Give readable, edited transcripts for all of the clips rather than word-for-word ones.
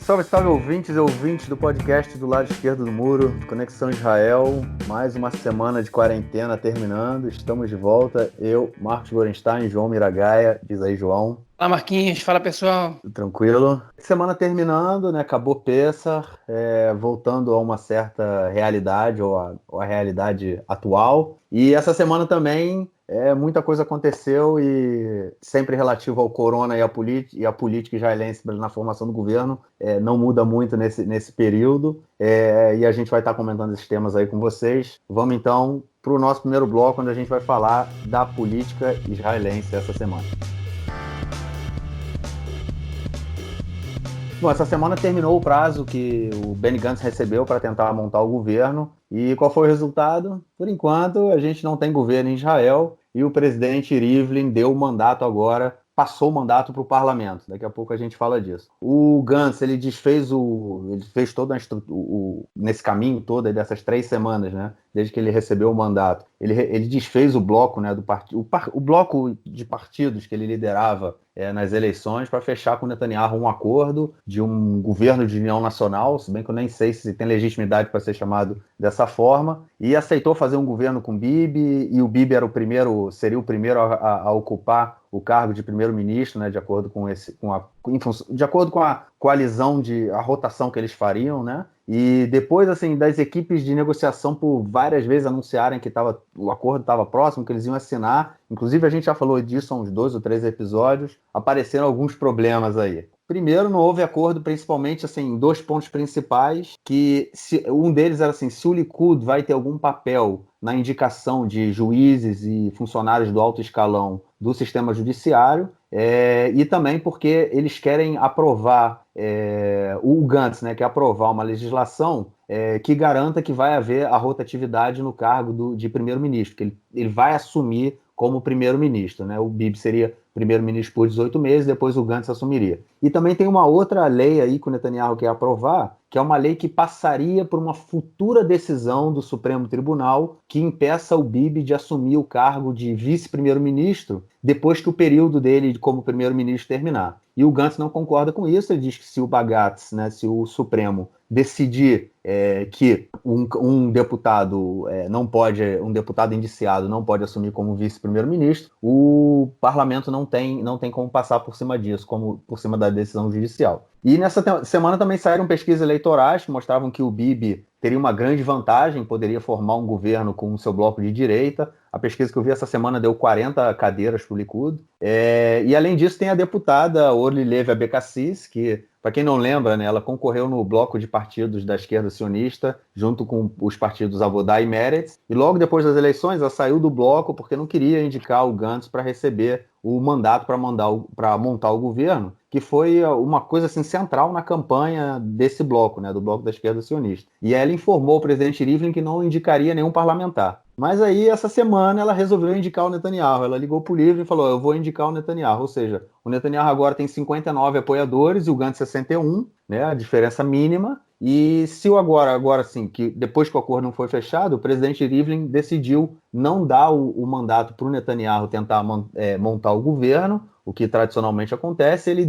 Salve, salve, ouvintes e ouvintes do podcast do lado esquerdo do muro, Conexão Israel. Mais uma semana de quarentena terminando. Estamos de volta. Eu, Marcos Gorenstein, João Miragaia. Diz aí, João. Fala, Marquinhos. Fala, pessoal. Tudo tranquilo? Semana terminando, né? Acabou Pêssar, voltando a uma certa realidade, ou a realidade atual. E essa semana também muita coisa aconteceu e sempre relativo ao corona e a política israelense na formação do governo. Não muda muito nesse período. E a gente vai estar comentando esses temas aí com vocês. Vamos então para o nosso primeiro bloco, onde a gente vai falar da política israelense essa semana. Bom, essa semana terminou o prazo que o Benny Gantz recebeu para tentar montar o governo. E qual foi o resultado? Por enquanto, a gente não tem governo em Israel e o presidente Rivlin deu o mandato agora, passou o mandato para o parlamento. Daqui a pouco a gente fala disso. O Gantz, ele fez toda nesse caminho todo dessas 3 semanas, né? Desde que ele recebeu o mandato. Ele desfez o bloco, né, o bloco de partidos que ele liderava nas eleições para fechar com Netanyahu um acordo de um governo de união nacional, se bem que eu nem sei se tem legitimidade para ser chamado dessa forma, e aceitou fazer um governo com Bibi, e o Bibi seria o primeiro a ocupar o cargo de primeiro-ministro, né, de acordo com a coalizão a rotação que eles fariam, né? E depois, assim, das equipes de negociação por várias vezes anunciarem que o acordo estava próximo, que eles iam assinar, inclusive a gente já falou disso há uns 2 ou 3 episódios, apareceram alguns problemas aí. Primeiro, não houve acordo, principalmente assim, em 2 pontos principais, que um deles era assim, se o Likud vai ter algum papel na indicação de juízes e funcionários do alto escalão do sistema judiciário, e também porque eles querem aprovar, o Gantz, né, quer aprovar uma legislação que garanta que vai haver a rotatividade no cargo de primeiro-ministro, que ele vai assumir como primeiro-ministro, né? O Bibi seria primeiro-ministro por 18 meses, depois o Gantz assumiria. E também tem uma outra lei aí que o Netanyahu quer aprovar, que é uma lei que passaria por uma futura decisão do Supremo Tribunal que impeça o Bibi de assumir o cargo de vice-primeiro-ministro depois que o período dele como primeiro-ministro terminar. E o Gantz não concorda com isso, ele diz que se o Bagatz, né, se o Supremo decidir que um deputado um deputado indiciado não pode assumir como vice-primeiro-ministro, o parlamento não tem como passar por cima disso, como por cima da decisão judicial. E nessa semana também saíram pesquisas eleitorais que mostravam que o Bibi teria uma grande vantagem, poderia formar um governo com o seu bloco de direita. A pesquisa que eu vi essa semana deu 40 cadeiras para o Likud. E além disso tem a deputada Orly Levy Abecassis, que, para quem não lembra, né, ela concorreu no bloco de partidos da esquerda sionista, junto com os partidos Avodah e Meretz, e logo depois das eleições ela saiu do bloco porque não queria indicar o Gantz para receber o mandato para montar o governo, que foi uma coisa assim, central na campanha desse bloco, né, do bloco da esquerda sionista. E ela informou o presidente Rivlin que não indicaria nenhum parlamentar. Mas aí, essa semana, ela resolveu indicar o Netanyahu. Ela ligou para o Rivlin e falou, eu vou indicar o Netanyahu. Ou seja, o Netanyahu agora tem 59 apoiadores e o Gantz 61, né, a diferença mínima. E se agora sim, que depois que o acordo não foi fechado, o presidente Rivlin decidiu não dar o mandato para o Netanyahu tentar montar o governo, o que tradicionalmente acontece, ele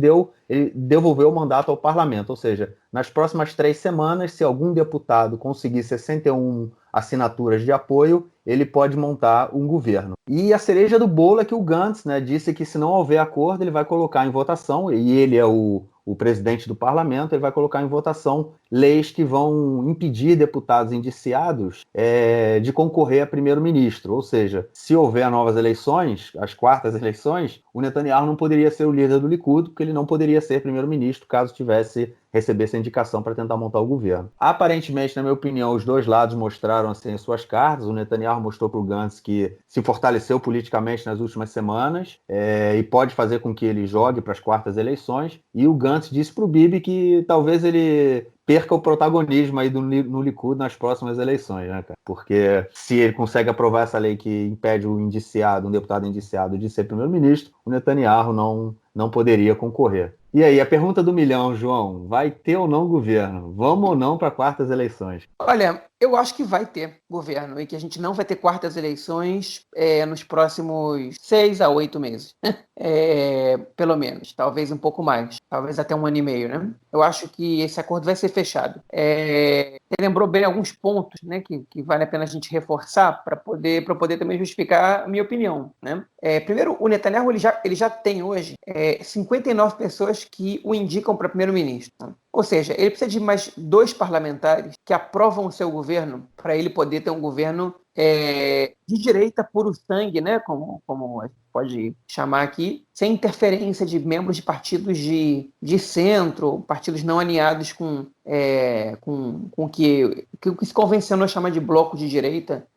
devolveu o mandato ao parlamento. Ou seja, nas próximas 3 semanas, se algum deputado conseguir 61 assinaturas de apoio, ele pode montar um governo. E a cereja do bolo é que o Gantz, né, disse que se não houver acordo, ele vai colocar em votação, e ele é o presidente do parlamento, ele vai colocar em votação leis que vão impedir deputados indiciados de concorrer a primeiro-ministro. Ou seja, se houver novas eleições, as 4ª eleições, o Netanyahu não poderia ser o líder do Likud, porque ele não poderia ser primeiro-ministro caso recebesse a indicação para tentar montar o governo. Aparentemente, na minha opinião, os 2 lados mostraram assim, as suas cartas. O Netanyahu mostrou para o Gantz que se fortaleceu politicamente nas últimas semanas e pode fazer com que ele jogue para as 4ª eleições. E o Gantz disse para o Bibi que talvez ele perca o protagonismo aí no Likud nas próximas eleições, né, cara? Porque se ele consegue aprovar essa lei que impede um deputado indiciado de ser primeiro-ministro, o Netanyahu não poderia concorrer. E aí, a pergunta do milhão, João, vai ter ou não governo? Vamos ou não para quartas eleições? Olha, eu acho que vai ter governo e que a gente não vai ter quartas eleições nos próximos 6 a 8 meses. Pelo menos, talvez um pouco mais, talvez até 1 ano e meio, né? Eu acho que esse acordo vai ser fechado. Você lembrou bem alguns pontos, né, que vale a pena a gente reforçar para eu poder também justificar a minha opinião, né? Primeiro, o Netanyahu ele já tem hoje 59 pessoas que o indicam para primeiro-ministro. Né? Ou seja, ele precisa de mais 2 parlamentares que aprovam o seu governo para ele poder ter um governo de direita puro sangue, né? Como a gente pode chamar aqui, sem interferência de membros de partidos de centro, partidos não alinhados com o que se convencionou chamar de bloco de direita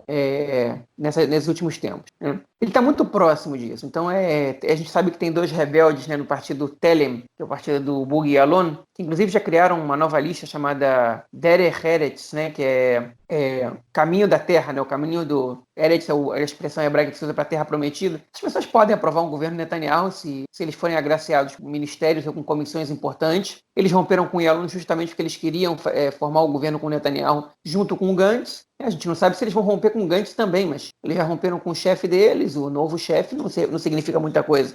nesses últimos tempos. Né? Ele está muito próximo disso. Então, a gente sabe que tem 2 rebeldes, né, no partido Telem, que é o partido do Bugui Yalon, que inclusive já criaram uma nova lista chamada Derech Eretz, né, que é Caminho da Terra, né, o caminho do Eretz, é a expressão hebraica que se usa para a Terra Prometida. As pessoas podem aprovar um governo Netanyahu se eles forem agraciados com ministérios ou com comissões importantes. Eles romperam com o Yalon justamente porque eles queriam formar o governo com o Netanyahu junto com o Gantz. A gente não sabe se eles vão romper com o Gantz também, mas eles já romperam com o chefe deles, o novo chefe não significa muita coisa.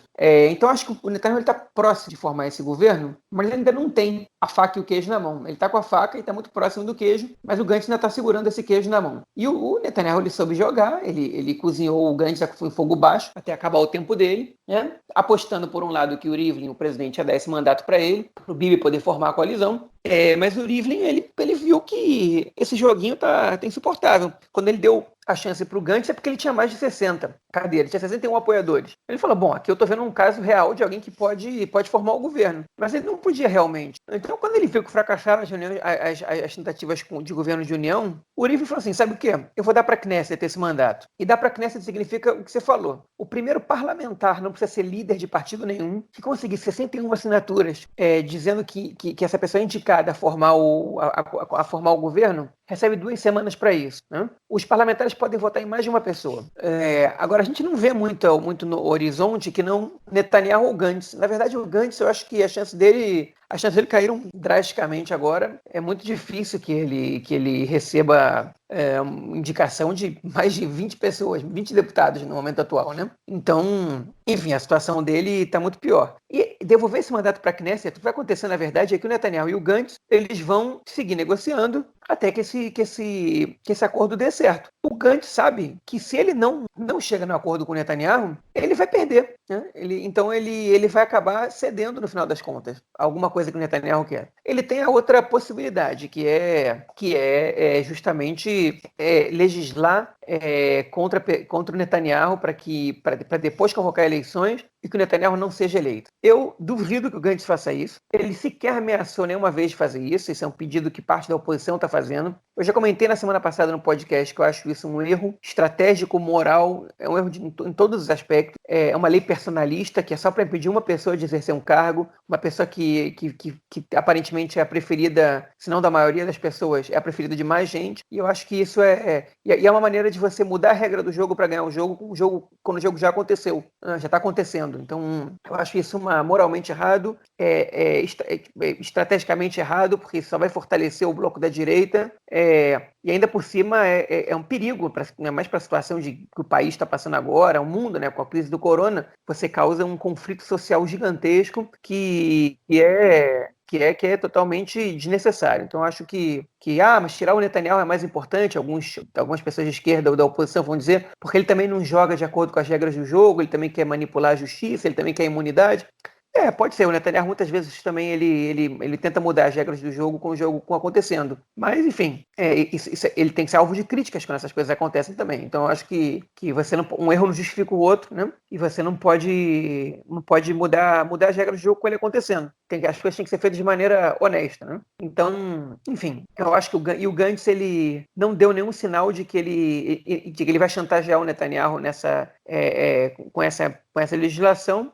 Então acho que o Netanyahu está próximo de formar esse governo, mas ele ainda não tem a faca e o queijo na mão. Ele está com a faca e está muito próximo do queijo, mas o Gantz ainda está segurando esse queijo na mão. E o Netanyahu ele soube jogar, ele cozinhou o Gantz em fogo baixo até acabar o tempo dele, né? Apostando por um lado que o Rivlin, o presidente, ia dar esse mandato para ele, para o Bibi poder formar a coalizão. Mas o Rivlin ele viu que esse joguinho tá insuportável. Quando ele deu a chance para o Gantz é porque ele tinha mais de 60 cadeiras, tinha 61 apoiadores. Ele falou, bom, aqui eu estou vendo um caso real de alguém que pode formar o governo. Mas ele não podia realmente. Então, quando ele viu que fracassaram as tentativas de governo de união, o Rivlin falou assim, sabe o quê? Eu vou dar para a Knesset esse mandato. E dar para a Knesset significa o que você falou. O primeiro parlamentar não precisa ser líder de partido nenhum, que conseguir 61 assinaturas dizendo que essa pessoa é indicada a formar o governo, recebe 2 semanas para isso. Né? Os parlamentares podem votar em mais de uma pessoa. Agora, a gente não vê muito no horizonte que não Netanyahu ou Gantz. Na verdade, o Gantz, eu acho que as chances dele caíram drasticamente agora. É muito difícil que ele receba uma indicação de mais de 20 pessoas, 20 deputados no momento atual, né? Então, enfim, a situação dele está muito pior. E devolver esse mandato para a Knesset, o que vai acontecer, na verdade, é que o Netanyahu e o Gantz, eles vão seguir negociando até que esse acordo dê certo. O Gantz sabe que se ele não chega no acordo com o Netanyahu, ele vai perder. Né? Então ele vai acabar cedendo no final das contas. Alguma coisa que o Netanyahu quer. Ele tem a outra possibilidade, que é justamente legislar contra o Netanyahu para depois convocar eleições e que o Netanyahu não seja eleito. Eu duvido que o Gantz faça isso. Ele sequer ameaçou nenhuma vez de fazer isso. Esse é um pedido que parte da oposição está fazendo. Eu já comentei na semana passada no podcast que eu acho isso um erro estratégico, moral, é um erro em todos os aspectos. É uma lei personalista que é só para impedir uma pessoa de exercer um cargo, uma pessoa que aparentemente é a preferida, se não da maioria das pessoas, é a preferida de mais gente. E eu acho que isso é uma maneira de você mudar a regra do jogo para ganhar o jogo quando o jogo já aconteceu, já está acontecendo. Então, eu acho isso moralmente errado, estrategicamente errado, porque isso só vai fortalecer o bloco da direita, e ainda por cima é um perigo, mais para a situação que o país está passando agora, o mundo, né, com a crise do corona, você causa um conflito social gigantesco que é totalmente desnecessário. Então, eu acho mas tirar o Netanyahu é mais importante, algumas pessoas de esquerda ou da oposição vão dizer, porque ele também não joga de acordo com as regras do jogo, ele também quer manipular a justiça, ele também quer imunidade. Pode ser. O Netanyahu muitas vezes também ele tenta mudar as regras do jogo com o jogo acontecendo. Mas, enfim, ele tem que ser alvo de críticas quando essas coisas acontecem também. Então, eu acho que você não, um erro não justifica o outro, né? E você não pode mudar as regras do jogo com ele acontecendo. As coisas têm que ser feitas de maneira honesta, né? Então, enfim, eu acho que o Gantz ele não deu nenhum sinal de que ele vai chantagear o Netanyahu com essa legislação,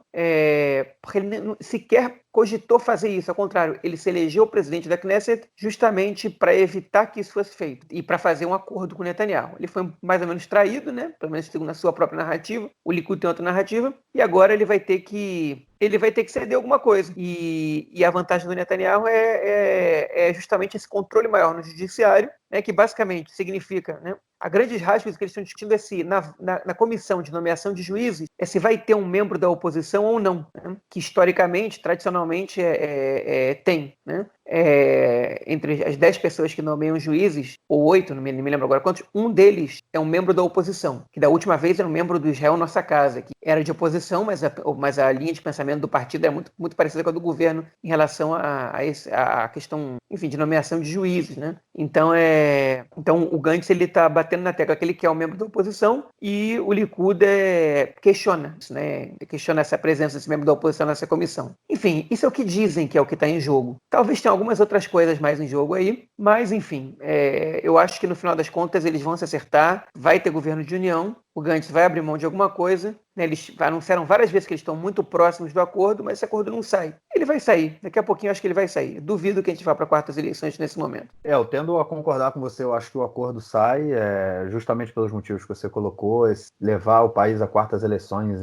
porque ele sequer cogitou fazer isso. Ao contrário, ele se elegeu presidente da Knesset justamente para evitar que isso fosse feito e para fazer um acordo com Netanyahu. Ele foi mais ou menos traído, né? Pelo menos segundo a sua própria narrativa. O Likud tem outra narrativa e agora ele vai ter que ceder alguma coisa. E a vantagem do Netanyahu é justamente esse controle maior no judiciário, né, que basicamente significa, né, a grandes raspas que eles estão discutindo é se na comissão de nomeação de juízes se vai ter um membro da oposição ou não, né, que historicamente, tradicionalmente tem, né? Entre as 10 pessoas que nomeiam juízes, ou 8, não me lembro agora quantos, um deles é um membro da oposição, que da última vez era um membro do Israel Nossa Casa, que era de oposição, mas a linha de pensamento do partido é muito, muito parecida com a do governo em relação a questão, enfim, de nomeação de juízes, né? Então o Gantz está batendo na tecla que ele quer um membro da oposição e o Likud questiona isso, né? Questiona essa presença desse membro da oposição nessa comissão. Enfim, isso é o que dizem que é o que está em jogo. Talvez tenha algumas outras coisas mais em jogo aí, mas enfim, eu acho que no final das contas eles vão se acertar, vai ter governo de união, o Gantz vai abrir mão de alguma coisa, né? Eles anunciaram várias vezes que eles estão muito próximos do acordo, mas esse acordo não sai. Ele vai sair, daqui a pouquinho eu acho que ele vai sair. Duvido que a gente vá para quartas eleições nesse momento. Eu tendo a concordar com você, eu acho que o acordo sai justamente pelos motivos que você colocou, levar o país a quartas eleições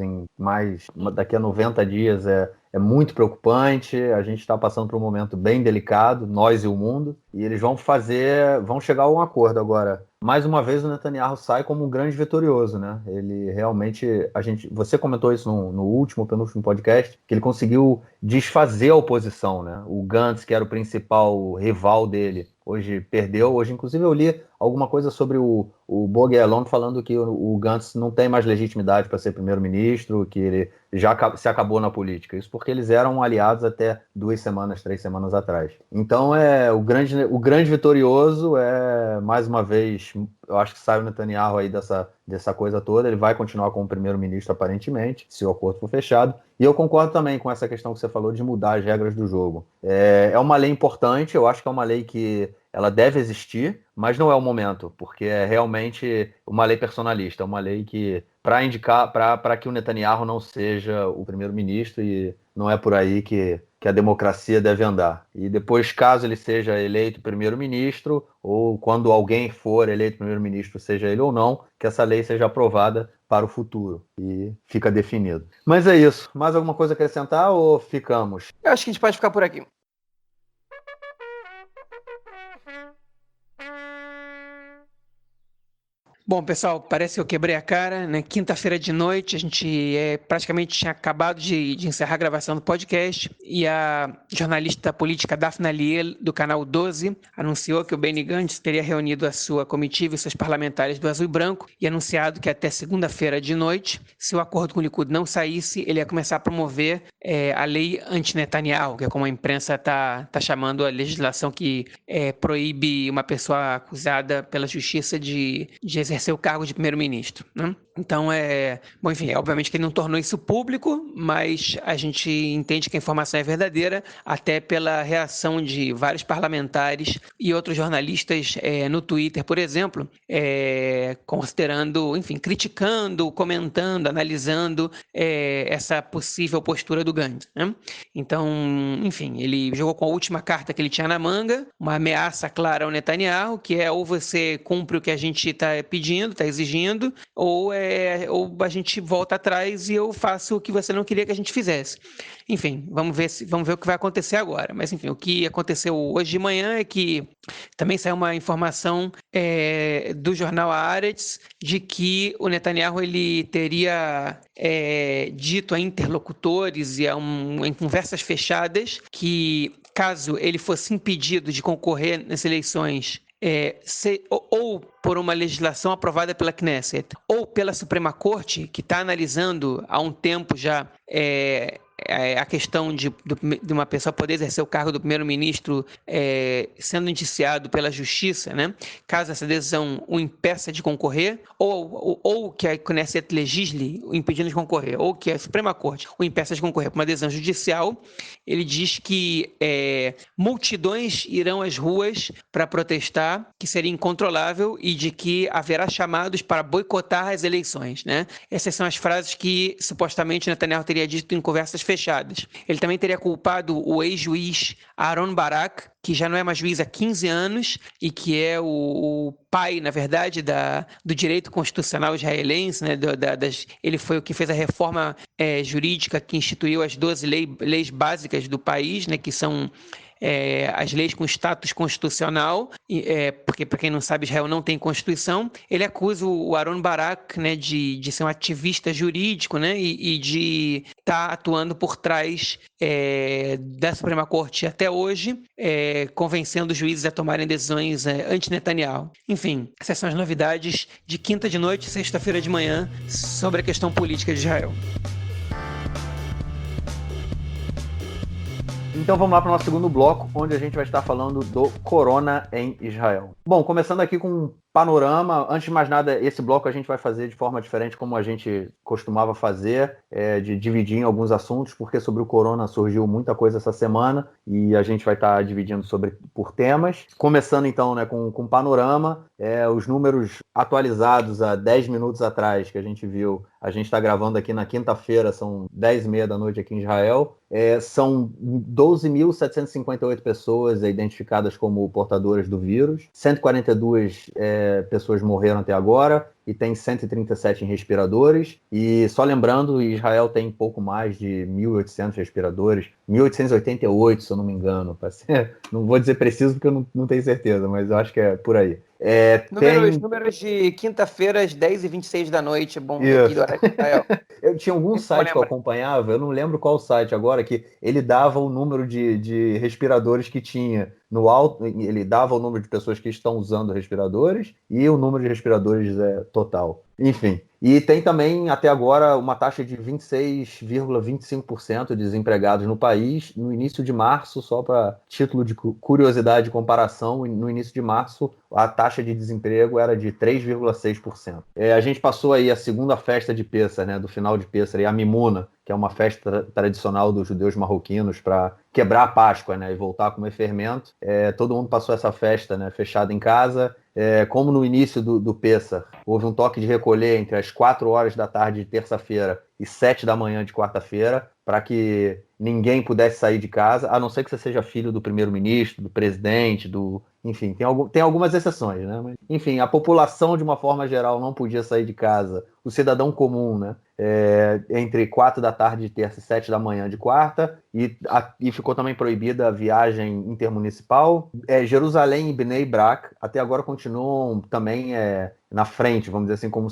daqui a 90 dias é muito preocupante, a gente está passando por um momento bem delicado, nós e o mundo, e eles vão chegar a um acordo agora. Mais uma vez o Netanyahu sai como um grande vitorioso, né? Ele realmente, você comentou isso no penúltimo podcast, que ele conseguiu desfazer a oposição, né? O Gantz, que era o principal rival dele, hoje perdeu. Hoje, inclusive, eu li alguma coisa sobre o Bogi Ya'alon falando que o Gantz não tem mais legitimidade para ser primeiro-ministro, que ele já se acabou na política. Isso porque eles eram aliados até 3 semanas atrás. Então, o grande vitorioso mais uma vez, eu acho que sai o Netanyahu aí dessa coisa toda, ele vai continuar como primeiro-ministro aparentemente, se o acordo for fechado. E eu concordo também com essa questão que você falou de mudar as regras do jogo. É uma lei importante, eu acho que é uma lei que ela deve existir, mas não é o momento, porque é realmente uma lei personalista, é uma lei que para que o Netanyahu não seja o primeiro-ministro, e não é por aí que a democracia deve andar. E depois, caso ele seja eleito primeiro-ministro, ou quando alguém for eleito primeiro-ministro, seja ele ou não, que essa lei seja aprovada para o futuro, e fica definido. Mas é isso. Mais alguma coisa a acrescentar ou ficamos? Eu acho que a gente pode ficar por aqui. Bom, pessoal, parece que eu quebrei a cara, né? Quinta-feira de noite, a gente praticamente tinha acabado de encerrar a gravação do podcast e a jornalista política Daphne Aliel, do canal 12, anunciou que o Benny Gantz teria reunido a sua comitiva e seus parlamentares do Azul e Branco e anunciado que até segunda-feira de noite, se o acordo com o Likud não saísse, ele ia começar a promover a lei anti-Netanyahu, que é como a imprensa está chamando a legislação que proíbe uma pessoa acusada pela justiça de exercer o cargo de primeiro-ministro, né? Então, bom, enfim, obviamente que ele não tornou isso público, mas a gente entende que a informação é verdadeira, até pela reação de vários parlamentares e outros jornalistas no Twitter, por exemplo, considerando, enfim, criticando, comentando, analisando essa possível postura do Gantz, né? Então, enfim, ele jogou com a última carta que ele tinha na manga, uma ameaça clara ao Netanyahu, que ou você cumpre o que a gente está pedindo, está exigindo, ou a gente volta atrás e eu faço o que você não queria que a gente fizesse. Enfim, vamos ver o que vai acontecer agora. Mas, enfim, o que aconteceu hoje de manhã é que também saiu uma informação do jornal Haaretz de que o Netanyahu ele teria dito a interlocutores e em conversas fechadas que, caso ele fosse impedido de concorrer nas eleições ou por uma legislação aprovada pela Knesset ou pela Suprema Corte, que está analisando há um tempo já a questão de uma pessoa poder exercer o cargo do primeiro-ministro sendo indiciado pela justiça, né? Caso essa decisão o impeça de concorrer, ou que a Knesset legisle o impedindo de concorrer, ou que a Suprema Corte o impeça de concorrer por uma decisão judicial, ele diz que multidões irão às ruas para protestar, que seria incontrolável, e de que haverá chamados para boicotar as eleições, né? Essas são as frases que supostamente Netanyahu teria dito em conversas fechadas. Ele também teria culpado o ex-juiz Aaron Barak, que já não é mais juiz há 15 anos e que é o pai, na verdade, do direito constitucional israelense, né? Ele foi o que fez a reforma jurídica que instituiu as 12 leis básicas do país, né? Que são as leis com status constitucional, porque, para quem não sabe, Israel não tem Constituição. Ele acusa o Aaron Barak, né, de ser um ativista jurídico, né, e de estar atuando por trás da Suprema Corte até hoje, convencendo os juízes a tomarem decisões anti-Netanyahu. Enfim, essas são as novidades de quinta de noite e sexta-feira de manhã sobre a questão política de Israel. Então vamos lá para o nosso segundo bloco, onde a gente vai estar falando do corona em Israel. Bom, começando aqui com um panorama. Antes de mais nada, esse bloco a gente vai fazer de forma diferente, como a gente costumava fazer, de dividir em alguns assuntos, porque sobre o corona surgiu muita coisa essa semana e a gente vai estar dividindo por temas. Começando então, né, com um panorama, os números atualizados há 10 minutos atrás, que a gente viu, a gente está gravando aqui na quinta-feira, são 10h30 da noite aqui em Israel, são 12.758 pessoas identificadas como portadoras do vírus, 142 pessoas morreram até agora e tem 137 em respiradores. E só lembrando, Israel tem pouco mais de 1.800 respiradores, 1.888, se eu não me engano. Não vou dizer preciso porque eu não tenho certeza, mas eu acho que é por aí. Números de quinta-feira às 10h26 da noite, bom Isso. Aqui do horário de Israel. Eu tinha algum site que eu acompanhava, eu não lembro qual site agora, que ele dava o número de respiradores que tinha no alto, ele dava o número de pessoas que estão usando respiradores e o número de respiradores total. Enfim, e tem também até agora uma taxa de 26,25% de desempregados no país. No início de março, só para título de curiosidade e comparação, no início de março a taxa de desemprego era de 3,6%. A gente passou aí a segunda festa de Pêssar, né, do final de Pêssar, a Mimuna, que é uma festa tradicional dos judeus marroquinos para quebrar a Páscoa, né, e voltar a comer fermento. Todo mundo passou essa festa, né, fechado em casa. Como no início do Pêssar houve um toque de recolher entre as 4 horas da tarde de terça-feira e 7 da manhã de quarta-feira, para que ninguém pudesse sair de casa, a não ser que você seja filho do primeiro-ministro, do presidente, enfim, tem algumas exceções, né? Mas, enfim, a população, de uma forma geral, não podia sair de casa. O cidadão comum, né? Entre 4 da tarde de terça e 7 da manhã de quarta, e ficou também proibida a viagem intermunicipal. Jerusalém e Bnei Brak até agora continuam também na frente, vamos dizer assim, com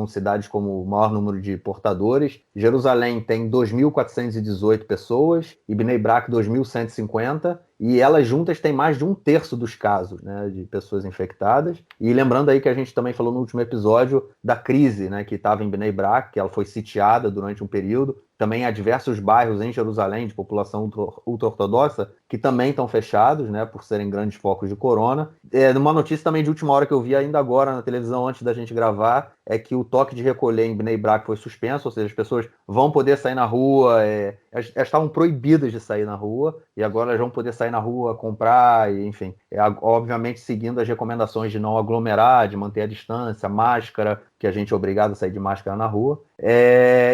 cidades como o maior número de portadores. Jerusalém tem 2.418 pessoas e Bnei Brak 2.150, e elas juntas têm mais de 1/3 dos casos, né, de pessoas infectadas. E lembrando aí que a gente também falou no último episódio da crise, né, que estava em Bnei Brak, que ela foi sitiada durante um período. Também há diversos bairros em Jerusalém de população ultra-ortodoxa que também estão fechados, né, por serem grandes focos de corona. Uma notícia também de última hora que eu vi ainda agora na televisão antes da gente gravar é que o toque de recolher em Bnei Brak foi suspenso, ou seja, as pessoas vão poder sair na rua, elas estavam proibidas de sair na rua e agora elas vão poder sair na rua, comprar, e, enfim, obviamente seguindo as recomendações de não aglomerar, de manter a distância, máscara, que a gente é obrigado a sair de máscara na rua.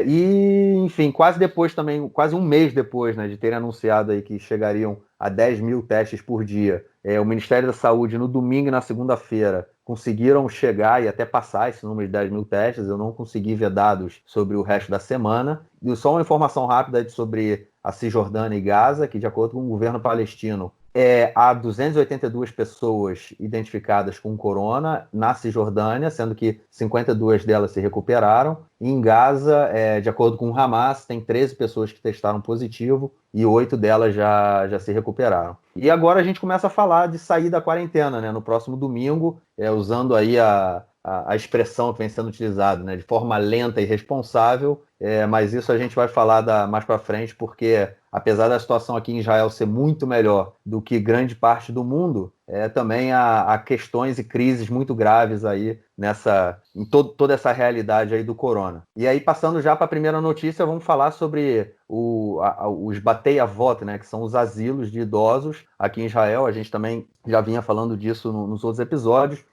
E, enfim, quase um mês depois, né, de terem anunciado aí que chegariam a 10.000 testes por dia, o Ministério da Saúde, no domingo e na segunda-feira, conseguiram chegar e até passar esse número de 10.000 testes. Eu não consegui ver dados sobre o resto da semana. E só uma informação rápida sobre a Cisjordânia e Gaza, que, de acordo com o governo palestino, há 282 pessoas identificadas com corona na Cisjordânia, sendo que 52 delas se recuperaram. E em Gaza, de acordo com o Hamas, tem 13 pessoas que testaram positivo e 8 delas já se recuperaram. E agora a gente começa a falar de sair da quarentena, né? No próximo domingo, usando aí a expressão que vem sendo utilizada, né? De forma lenta e responsável, mas isso a gente vai falar mais para frente, porque apesar da situação aqui em Israel ser muito melhor do que grande parte do mundo, também há questões e crises muito graves aí em toda essa realidade aí do corona. E aí, passando já para a primeira notícia, vamos falar sobre os Batei Avot, né, que são os asilos de idosos aqui em Israel. A gente também já vinha falando disso nos outros episódios,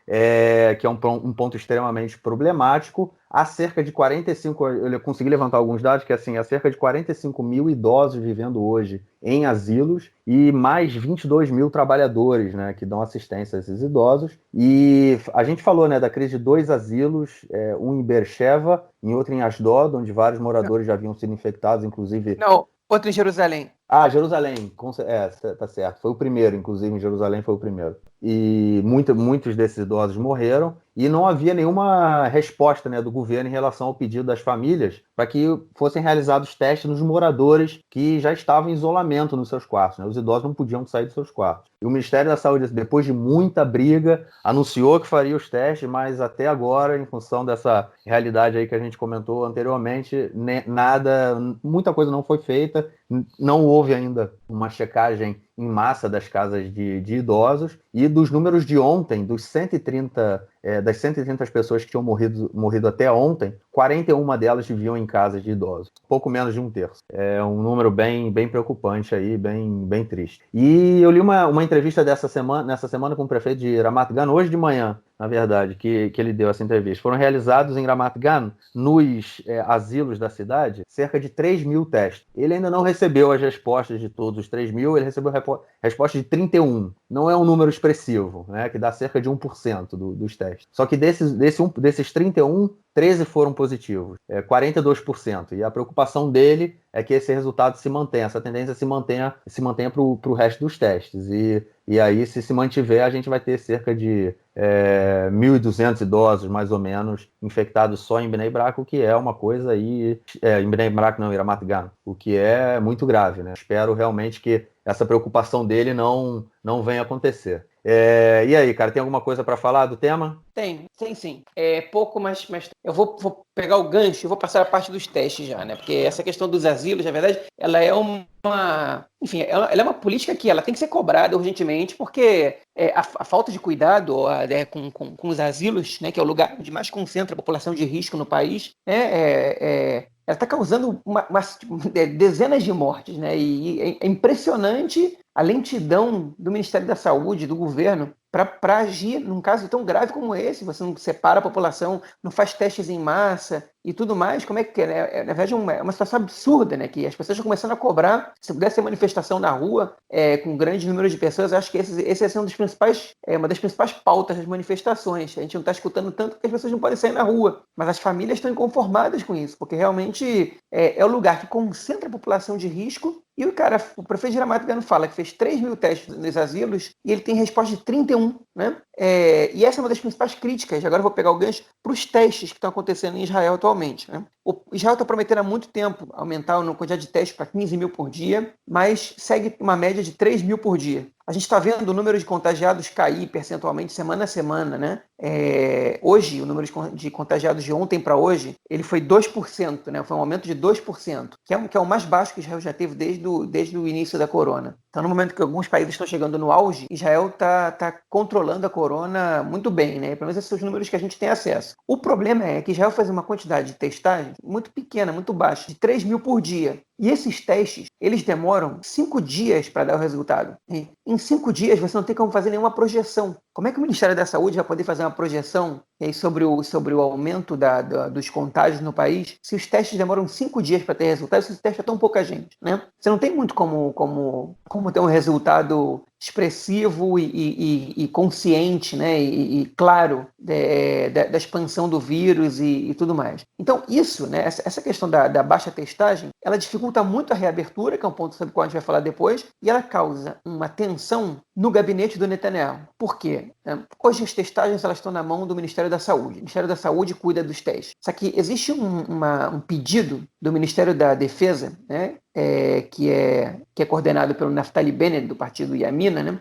que é um ponto extremamente problemático. há cerca de 45, eu consegui levantar alguns dados, que assim, há cerca de 45 mil idosos vivendo hoje em asilos e mais 22 mil trabalhadores, né, que dão assistência a esses idosos. E a gente falou, né, da crise de 2 asilos, um em Beersheba, em outro em Ashdod, onde vários moradores já haviam sido infectados, inclusive... Não, outro em Jerusalém. Ah, Jerusalém, tá certo. Foi o primeiro, inclusive, em Jerusalém foi o primeiro. E muitos desses idosos morreram e não havia nenhuma resposta, né, do governo em relação ao pedido das famílias para que fossem realizados testes nos moradores que já estavam em isolamento nos seus quartos, né? Os idosos não podiam sair dos seus quartos. E o Ministério da Saúde, depois de muita briga, anunciou que faria os testes, mas até agora, em função dessa realidade aí que a gente comentou anteriormente, muita coisa não foi feita, não houve ainda uma checagem em massa das casas de idosos, e dos números de ontem, das 130 pessoas que tinham morrido até ontem, 41 delas viviam em casas de idosos, pouco menos de um terço. É um número bem preocupante aí, bem triste. E eu li uma entrevista nessa semana com o prefeito de Ramat Gan, hoje de manhã, na verdade, que ele deu essa entrevista. Foram realizados em Ramat Gan, nos asilos da cidade, cerca de 3 mil testes. Ele ainda não recebeu as respostas de todos os 3 mil, ele recebeu resposta de 31. Não é um número expressivo, né, que dá cerca de 1% dos testes. Só que desses 31, 13 foram positivos, 42%. E a preocupação dele é que esse resultado se mantenha, essa tendência se mantenha para o resto dos testes. E aí, se mantiver, a gente vai ter cerca de 1.200 idosos, mais ou menos, infectados só em Bnei Brak, o que é uma coisa aí... em Bnei Brak não, em Ramat Gan, o que é muito grave, né? Espero realmente que essa preocupação dele não venha acontecer. E aí, cara, tem alguma coisa para falar do tema? Tem sim. É pouco, mas eu vou pegar o gancho e vou passar a parte dos testes já, né? Porque essa questão dos asilos, na verdade, ela é enfim, ela é uma política que ela tem que ser cobrada urgentemente, porque a falta de cuidado com os asilos, né, que é o lugar onde mais concentra a população de risco no país, ela está causando dezenas de mortes, né? E é impressionante a lentidão do Ministério da Saúde, do governo, para agir num caso tão grave como esse. Você não separa a população, não faz testes em massa e tudo mais. Como é que é? Na verdade, é uma situação absurda, né? Que as pessoas estão começando a cobrar. Se pudesse ter manifestação na rua com grande número de pessoas, acho que esse é uma das principais pautas das manifestações. A gente não está escutando tanto porque as pessoas não podem sair na rua, mas as famílias estão inconformadas com isso, porque realmente é o lugar que concentra a população de risco. E o prefeito de Ramat Gan fala que fez 3 mil testes nos asilos e ele tem resposta de 31, né? E essa é uma das principais críticas. Agora eu vou pegar o gancho para os testes que estão acontecendo em Israel atualmente, né? O Israel está prometendo há muito tempo aumentar a quantidade de testes para 15 mil por dia, mas segue uma média de 3 mil por dia. A gente está vendo o número de contagiados cair percentualmente semana a semana, né? Hoje, o número de contagiados de ontem para hoje, ele foi 2%, né? Foi um aumento de 2%, que é o mais baixo que Israel já teve desde o início da corona. Então, no momento que alguns países estão chegando no auge, Israel está controlando a corona muito bem, né? Pelo menos esses são os números que a gente tem acesso. O problema é que Israel faz uma quantidade de testagem muito pequena, muito baixa, de 3 mil por dia. E esses testes, eles demoram 5 dias para dar o resultado. E em 5 dias, você não tem como fazer nenhuma projeção. Como é que o Ministério da Saúde vai poder fazer uma projeção sobre o aumento dos contágios no país se os testes demoram 5 dias para ter resultado, se os testes é tão pouca gente, né? Você não tem muito como ter um resultado expressivo e consciente, né, e claro da expansão do vírus e tudo mais. Então isso, né, essa questão da baixa testagem, ela dificulta muito a reabertura, que é um ponto sobre o qual a gente vai falar depois, e ela causa uma tensão no gabinete do Netanyahu. Por quê? Hoje as testagens elas estão na mão do Ministério da Saúde. O Ministério da Saúde cuida dos testes. Só que existe um pedido do Ministério da Defesa, né, que é coordenado pelo Naftali Bennett, do partido Yamina, né,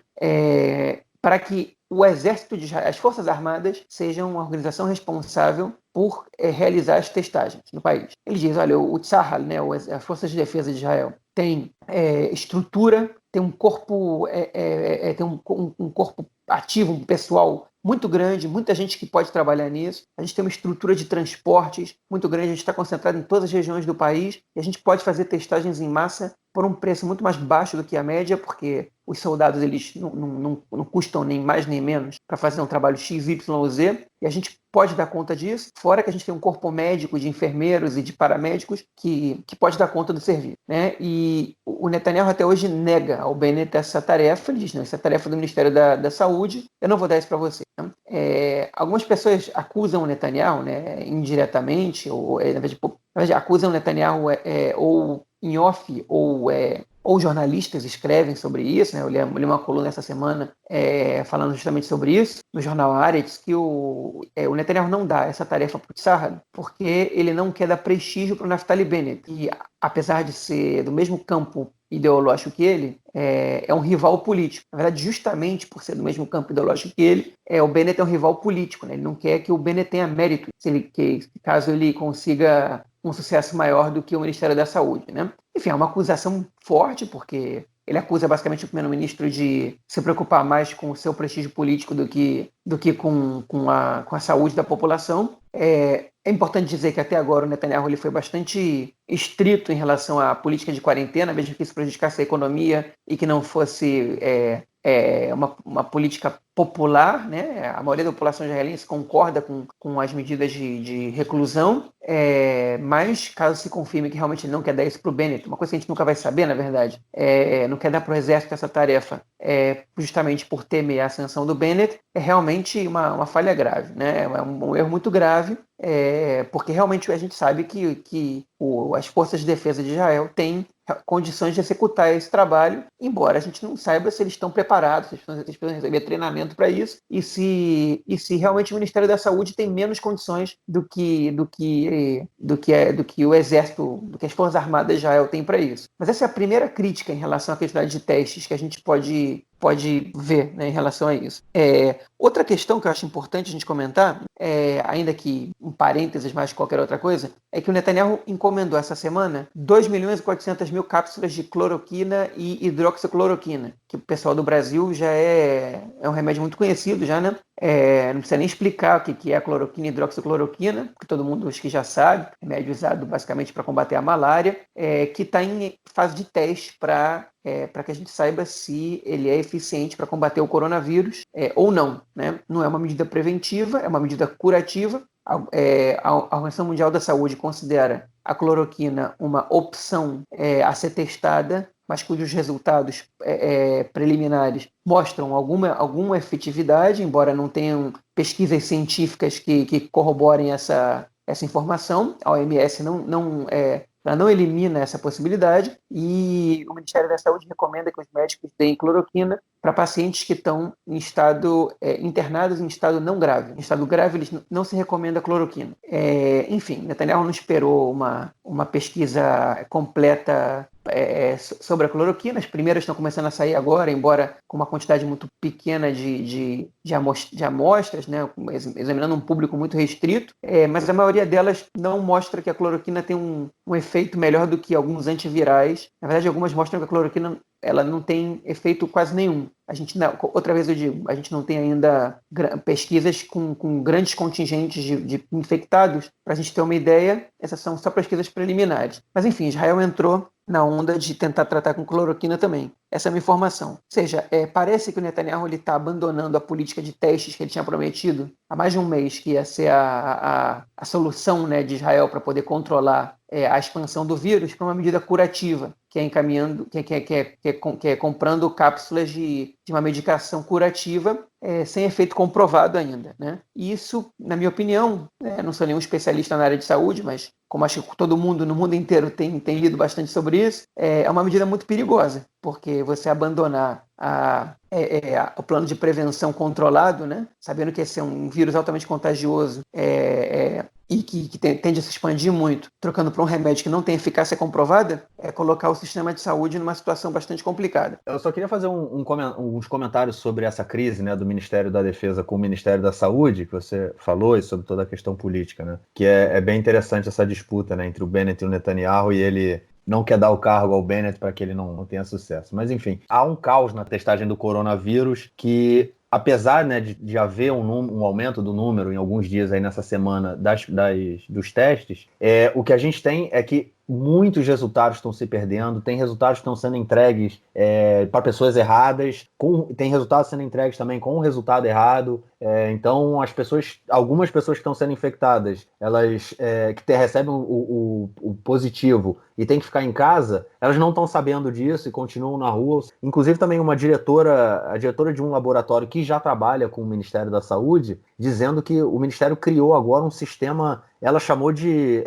para que o Exército de Israel, as Forças Armadas, sejam a organização responsável por realizar as testagens no país. Ele diz, olha, o Tzahal, né, as Forças de Defesa de Israel, tem estrutura, tem um corpo, tem um corpo ativo, um pessoal muito grande, muita gente que pode trabalhar nisso. A gente tem uma estrutura de transportes muito grande, a gente está concentrado em todas as regiões do país e a gente pode fazer testagens em massa por um preço muito mais baixo do que a média, porque os soldados eles não custam nem mais nem menos para fazer um trabalho X, Y ou Z, e a gente pode dar conta disso, fora que a gente tem um corpo médico de enfermeiros e de paramédicos que pode dar conta do serviço, né? E o Netanyahu até hoje nega ao Bennett essa tarefa, ele diz, não, essa é a tarefa do Ministério da Saúde, eu não vou dar isso para você. Né? Algumas pessoas acusam o Netanyahu, né, indiretamente, ou na verdade, acusam o Netanyahu ou em off, ou jornalistas escrevem sobre isso, né? Eu li uma coluna essa semana falando justamente sobre isso, no jornal Haaretz, que o Netanyahu não dá essa tarefa para o Tzahal, porque ele não quer dar prestígio para o Naftali Bennett. E apesar de ser do mesmo campo ideológico que ele, é um rival político. Na verdade, justamente por ser do mesmo campo ideológico que ele, o Bennett é um rival político, né? Ele não quer que o Bennett tenha mérito, caso ele consiga um sucesso maior do que o Ministério da Saúde, né? Enfim, é uma acusação forte, porque ele acusa basicamente o primeiro-ministro de se preocupar mais com o seu prestígio político do que com a saúde da população. É importante dizer que até agora o Netanyahu ele foi bastante estrito em relação à política de quarentena, mesmo que isso prejudicasse a economia e que não fosse uma política popular, né? A maioria da população israelense concorda com as medidas de reclusão, mas caso se confirme que realmente ele não quer dar isso para o Bennett, uma coisa que a gente nunca vai saber, na verdade, não quer dar para o exército essa tarefa, justamente por temer a ascensão do Bennett, é realmente uma falha grave, né? É um erro muito grave, porque realmente a gente sabe que as forças de defesa de Israel têm condições de executar esse trabalho, embora a gente não saiba se eles estão preparados, se eles precisam receber treinamento para isso, e se realmente o Ministério da Saúde tem menos condições do que o Exército, do que as Forças Armadas de Israel têm para isso. Mas essa é a primeira crítica em relação à quantidade de testes que a gente pode ver, né, em relação a isso. Outra questão que eu acho importante a gente comentar, ainda que um parênteses mais que qualquer outra coisa, é que o Netanyahu encomendou essa semana 2.400.000 cápsulas de cloroquina e hidroxicloroquina, que o pessoal do Brasil já é um remédio muito conhecido já, né? Não precisa nem explicar o que é a cloroquina e hidroxicloroquina, porque todo mundo acho que já sabe, remédio usado basicamente para combater a malária, que está em fase de teste para que a gente saiba se ele é eficiente para combater o coronavírus ou não, né? Não é uma medida preventiva, é uma medida curativa. A Organização Mundial da Saúde considera a cloroquina uma opção a ser testada, mas cujos resultados preliminares mostram alguma efetividade, embora não tenham pesquisas científicas que corroborem essa informação. A OMS ela não elimina essa possibilidade, e o Ministério da Saúde recomenda que os médicos deem cloroquina para pacientes que estão internados em estado não grave. Em estado grave, eles não se recomenda cloroquina. Enfim, Netanyahu não esperou uma pesquisa completa sobre a cloroquina. As primeiras estão começando a sair agora, embora com uma quantidade muito pequena de amostras, né, examinando um público muito restrito, mas a maioria delas não mostra que a cloroquina tem um efeito melhor do que alguns antivirais. Na verdade, algumas mostram que a cloroquina ela não tem efeito quase nenhum. Outra vez eu digo, a gente não tem ainda pesquisas com grandes contingentes de infectados. Para a gente ter uma ideia, essas são só pesquisas preliminares. Mas enfim, Israel entrou na onda de tentar tratar com cloroquina também. Essa é a minha informação. Ou seja, parece que o Netanyahu está abandonando a política de testes que ele tinha prometido há mais de um mês, que ia ser a solução, né, de Israel para poder controlar a expansão do vírus, para uma medida curativa, que é encaminhando, que é comprando cápsulas de uma medicação curativa sem efeito comprovado ainda, né? E isso, na minha opinião, não sou nenhum especialista na área de saúde, mas como acho que todo mundo no mundo inteiro tem lido bastante sobre isso, é uma medida muito perigosa, porque você abandonar o plano de prevenção controlado, né? Sabendo que esse é um vírus altamente contagioso e que tende a se expandir muito, trocando por um remédio que não tem eficácia comprovada, colocar o sistema de saúde numa situação bastante complicada. Eu só queria fazer uns comentários sobre essa crise, né, do Ministério da Defesa com o Ministério da Saúde, que você falou, e sobre toda a questão política, né? Que é bem interessante essa disputa, né, entre o Bennett e o Netanyahu, e ele não quer dar o cargo ao Bennett para que ele não tenha sucesso. Mas, enfim, há um caos na testagem do coronavírus que, apesar, né, de haver um aumento do número em alguns dias aí nessa semana dos testes, o que a gente tem é que muitos resultados estão se perdendo, tem resultados que estão sendo entregues para pessoas erradas, tem resultados sendo entregues também com um resultado errado. Então, algumas pessoas que estão sendo infectadas, elas recebem o positivo e têm que ficar em casa, elas não estão sabendo disso e continuam na rua. Inclusive, também a diretora de um laboratório que já trabalha com o Ministério da Saúde, dizendo que o Ministério criou agora um sistema, ela chamou de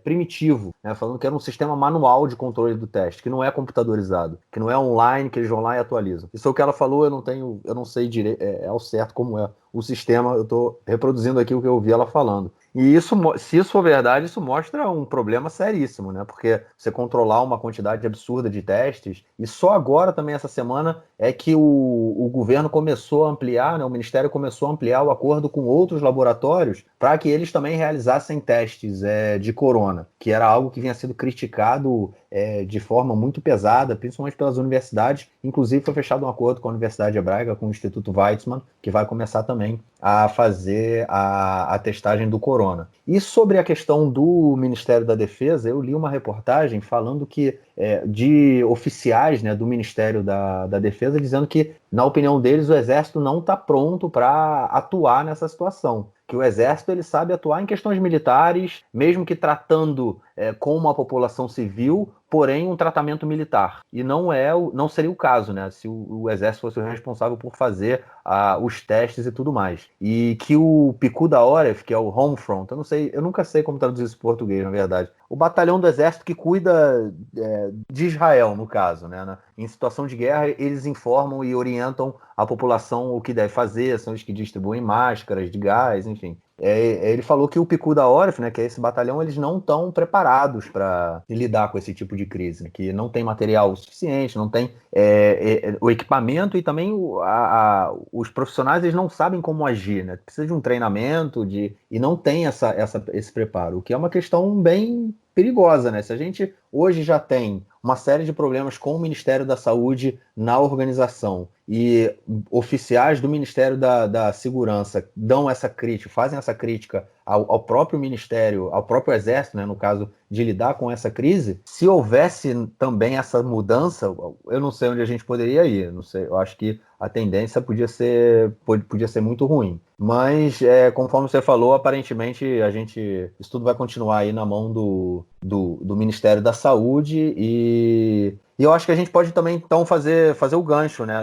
primitivo, né, falando que era um sistema manual de controle do teste, que não é computadorizado, que não é online, que eles vão lá e atualizam. Isso é o que ela falou, eu não sei direito, ao certo como é o sistema, eu estou reproduzindo aqui o que eu ouvi ela falando. E isso, se isso for verdade, isso mostra um problema seríssimo, né? Porque você controlar uma quantidade absurda de testes, e só agora também essa semana é que o governo começou a ampliar, né? O Ministério começou a ampliar o acordo com outros laboratórios para que eles também realizassem testes de corona, que era algo que vinha sendo criticado de forma muito pesada, principalmente pelas universidades. Inclusive foi fechado um acordo com a Universidade Hebraica, com o Instituto Weizmann, que vai começar também a fazer a testagem do corona. E sobre a questão do Ministério da Defesa, eu li uma reportagem falando que de oficiais, né, do Ministério da Defesa, dizendo que, na opinião deles, o Exército não está pronto para atuar nessa situação. Que o Exército ele sabe atuar em questões militares, mesmo que tratando com uma população civil, porém um tratamento militar. E não seria o caso, né? Se o Exército fosse o responsável por fazer os testes e tudo mais. E que o Picud Aoref, que é o Home Front, eu nunca sei como traduzir isso em português, na verdade. O batalhão do Exército que cuida de Israel, no caso, né? Em situação de guerra, eles informam e orientam a população o que deve fazer, são os que distribuem máscaras de gás, enfim. Ele falou que o Picud Aoref, né, que é esse batalhão, eles não estão preparados para lidar com esse tipo de crise, né, que não tem material suficiente, não tem o equipamento e também os profissionais eles não sabem como agir, né? Precisa de um treinamento e não tem esse preparo, o que é uma questão bem perigosa, né? Se a gente hoje já tem uma série de problemas com o Ministério da Saúde na organização e oficiais do Ministério da Segurança dão essa crítica, fazem essa crítica ao próprio Ministério, ao próprio Exército, né, no caso de lidar com essa crise, se houvesse também essa mudança, eu não sei onde a gente poderia ir, não sei, eu acho que a tendência podia ser muito ruim. Mas, conforme você falou, aparentemente isso tudo vai continuar aí na mão do Ministério da Saúde e eu acho que a gente pode também, então, fazer o gancho, né,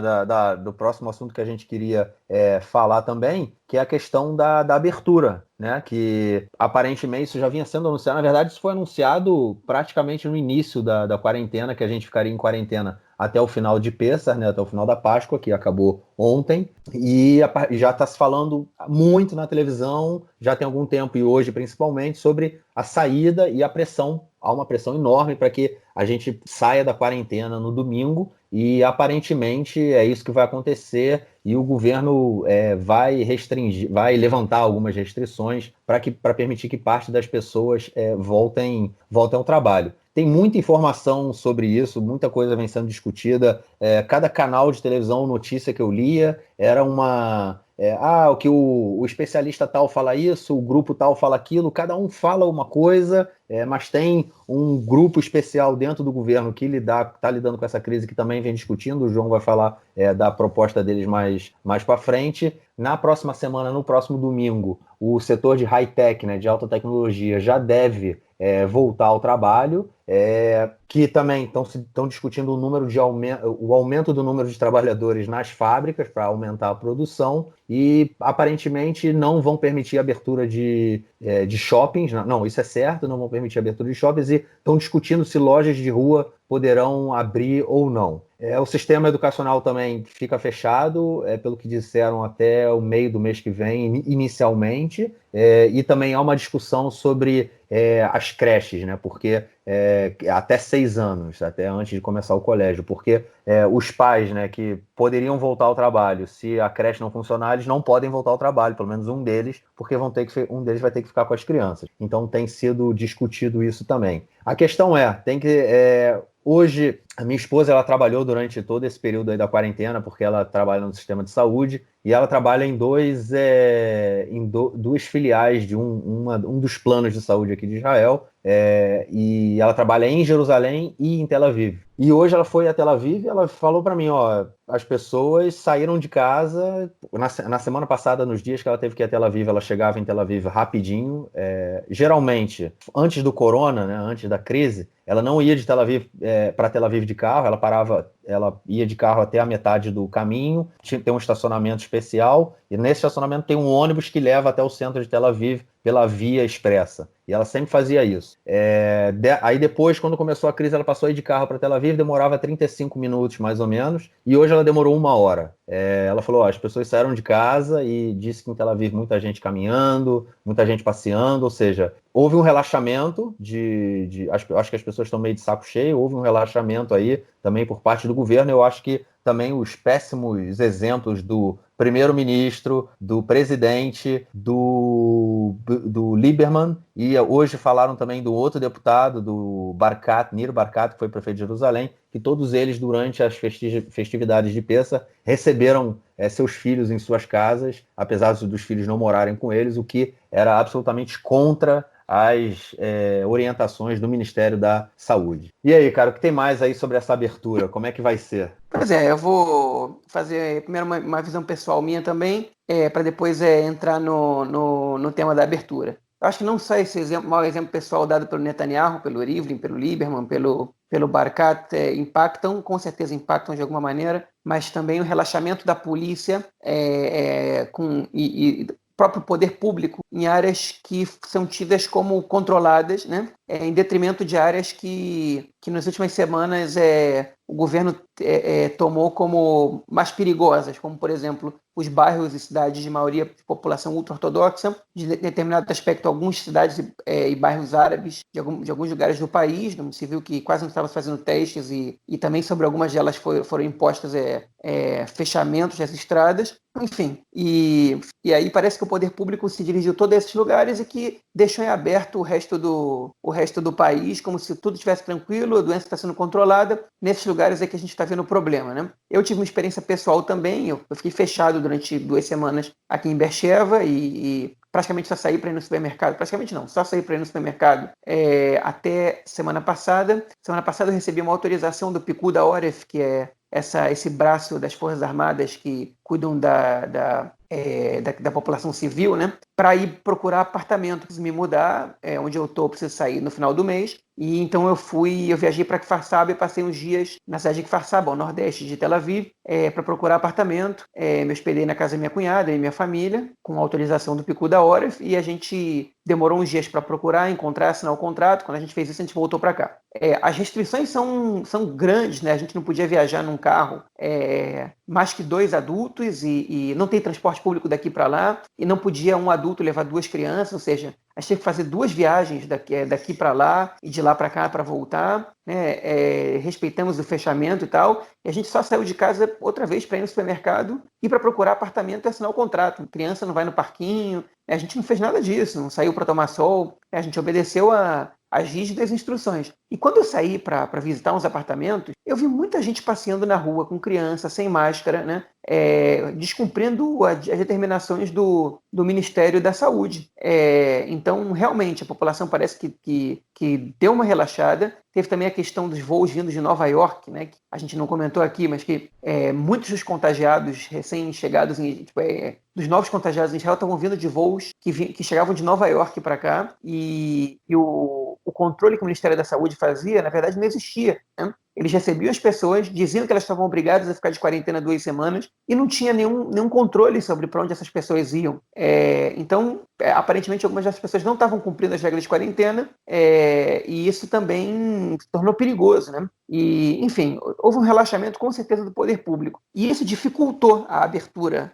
do próximo assunto que a gente queria falar também, que é a questão da abertura, né, que aparentemente isso já vinha sendo anunciado. Na verdade, isso foi anunciado praticamente no início da quarentena, que a gente ficaria em quarentena até o final de Pêssar, né, até o final da Páscoa, que acabou ontem, e já está se falando muito na televisão, já tem algum tempo, e hoje principalmente, sobre a saída e a pressão. Há uma pressão enorme para que a gente saia da quarentena no domingo e aparentemente é isso que vai acontecer e o governo vai levantar algumas restrições para permitir que parte das pessoas voltem ao trabalho. Tem muita informação sobre isso, muita coisa vem sendo discutida. Cada canal de televisão, notícia que eu lia, era o que o especialista tal fala isso, o grupo tal fala aquilo, cada um fala uma coisa, mas tem um grupo especial dentro do governo que está lidando com essa crise que também vem discutindo. O João vai falar da proposta deles mais para frente. Na próxima semana, no próximo domingo, o setor de high-tech, né, de alta tecnologia, já deve voltar ao trabalho, que também estão discutindo o aumento do número de trabalhadores nas fábricas para aumentar a produção e aparentemente não vão permitir a abertura de shoppings, não, isso é certo, não vão permitir a abertura de shoppings e estão discutindo se lojas de rua poderão abrir ou não. O sistema educacional também fica fechado, pelo que disseram, até o meio do mês que vem, inicialmente, e também há uma discussão sobre as creches, né? Porque até 6 anos, até antes de começar o colégio, porque os pais, né, que poderiam voltar ao trabalho, se a creche não funcionar, eles não podem voltar ao trabalho, pelo menos um deles, porque um deles vai ter que ficar com as crianças. Então tem sido discutido isso também. A questão hoje, a minha esposa, ela trabalhou durante todo esse período aí da quarentena, porque ela trabalha no sistema de saúde, e ela trabalha em duas filiais de um dos planos de saúde aqui de Israel, e ela trabalha em Jerusalém e em Tel Aviv. E hoje ela foi a Tel Aviv e ela falou para mim, ó, as pessoas saíram de casa, na semana passada, nos dias que ela teve que ir a Tel Aviv, ela chegava em Tel Aviv rapidinho, geralmente, antes do corona, né, antes da crise, ela não ia de Tel Aviv para Tel Aviv de carro, ela ia de carro até a metade do caminho, tem um estacionamento especial, e nesse estacionamento tem um ônibus que leva até o centro de Tel Aviv pela via expressa. E ela sempre fazia isso. Aí depois, quando começou a crise, ela passou a ir de carro para Tel Aviv, demorava 35 minutos mais ou menos, e hoje ela demorou 1 hora. Ela falou, ó, as pessoas saíram de casa e disse que em Tel Aviv muita gente caminhando, muita gente passeando, ou seja, houve um relaxamento acho que as pessoas estão meio de saco cheio, houve um relaxamento aí também por parte do governo. Eu acho que também os péssimos exemplos do primeiro-ministro, do presidente, do Lieberman, e hoje falaram também do outro deputado, do Nir Barkat, que foi prefeito de Jerusalém, que todos eles, durante as festividades de Pessah, receberam seus filhos em suas casas, apesar dos filhos não morarem com eles, o que era absolutamente contra as orientações do Ministério da Saúde. E aí, cara, o que tem mais aí sobre essa abertura? Como é que vai ser? Pois é, eu vou fazer primeiro uma visão pessoal minha também, para depois entrar no tema da abertura. Eu acho que não só esse mau exemplo pessoal dado pelo Netanyahu, pelo Rivlin, pelo Lieberman, pelo Barkat, com certeza impactam de alguma maneira, mas também o relaxamento da polícia e próprio poder público em áreas que são tidas como controladas, né? Em detrimento de áreas que nas últimas semanas o governo tomou como mais perigosas, como, por exemplo, os bairros e cidades de maioria de população ultra-ortodoxa, de determinado aspecto, algumas cidades e bairros árabes de alguns lugares do país, onde se viu que quase não estava fazendo testes, e também sobre algumas delas foram impostas fechamentos das estradas. Enfim, e aí parece que o poder público se dirigiu a todos esses lugares e que deixou em aberto o resto do país, como se tudo estivesse tranquilo, a doença está sendo controlada. Nesses lugares é que a gente está vendo o problema, né? Eu tive uma experiência pessoal também, eu fiquei fechado durante 2 semanas aqui em Beersheva e praticamente só saí para ir no supermercado, praticamente não, só saí para ir no supermercado até semana passada. Semana passada eu recebi uma autorização do Picud Oref, que é esse braço das Forças Armadas que cuidam da população civil, né? Para ir procurar apartamento, preciso me mudar, onde eu estou, preciso sair no final do mês. E então eu viajei para Kfar Saba e passei uns dias na cidade de Kfar Saba, ao nordeste de Tel Aviv, para procurar apartamento. Me hospedei na casa da minha cunhada e minha família, com autorização do Picud Oref, e a gente demorou uns dias para procurar, encontrar, assinar o contrato. Quando a gente fez isso, a gente voltou para cá. As restrições são grandes, né? A gente não podia viajar num carro mais que 2 adultos e não tem transporte público daqui para lá, e não podia um adulto levar 2 crianças, ou seja, a gente teve que fazer 2 viagens daqui para lá e de lá para cá para voltar, né? Respeitamos o fechamento e tal, e a gente só saiu de casa outra vez para ir no supermercado e para procurar apartamento e assinar o contrato. A criança não vai no parquinho, a gente não fez nada disso, não saiu para tomar sol, a gente obedeceu as rígidas instruções. E quando eu saí para visitar uns apartamentos, eu vi muita gente passeando na rua com criança, sem máscara, né? Descumprindo as determinações do Ministério da Saúde. Então, realmente, a população parece que deu uma relaxada. Teve também a questão dos voos vindos de Nova York, né? Que a gente não comentou aqui, mas que muitos dos contagiados recém-chegados, dos novos contagiados em Israel, estavam vindo de voos que chegavam de Nova York para cá, e o controle que o Ministério da Saúde fazia, na verdade, não existia, né? Eles recebiam as pessoas, diziam que elas estavam obrigadas a ficar de quarentena 2 semanas e não tinha nenhum controle sobre para onde essas pessoas iam. Então, aparentemente, algumas dessas pessoas não estavam cumprindo as regras de quarentena, e isso também se tornou perigoso, né? E, enfim, houve um relaxamento com certeza do poder público. E isso dificultou a abertura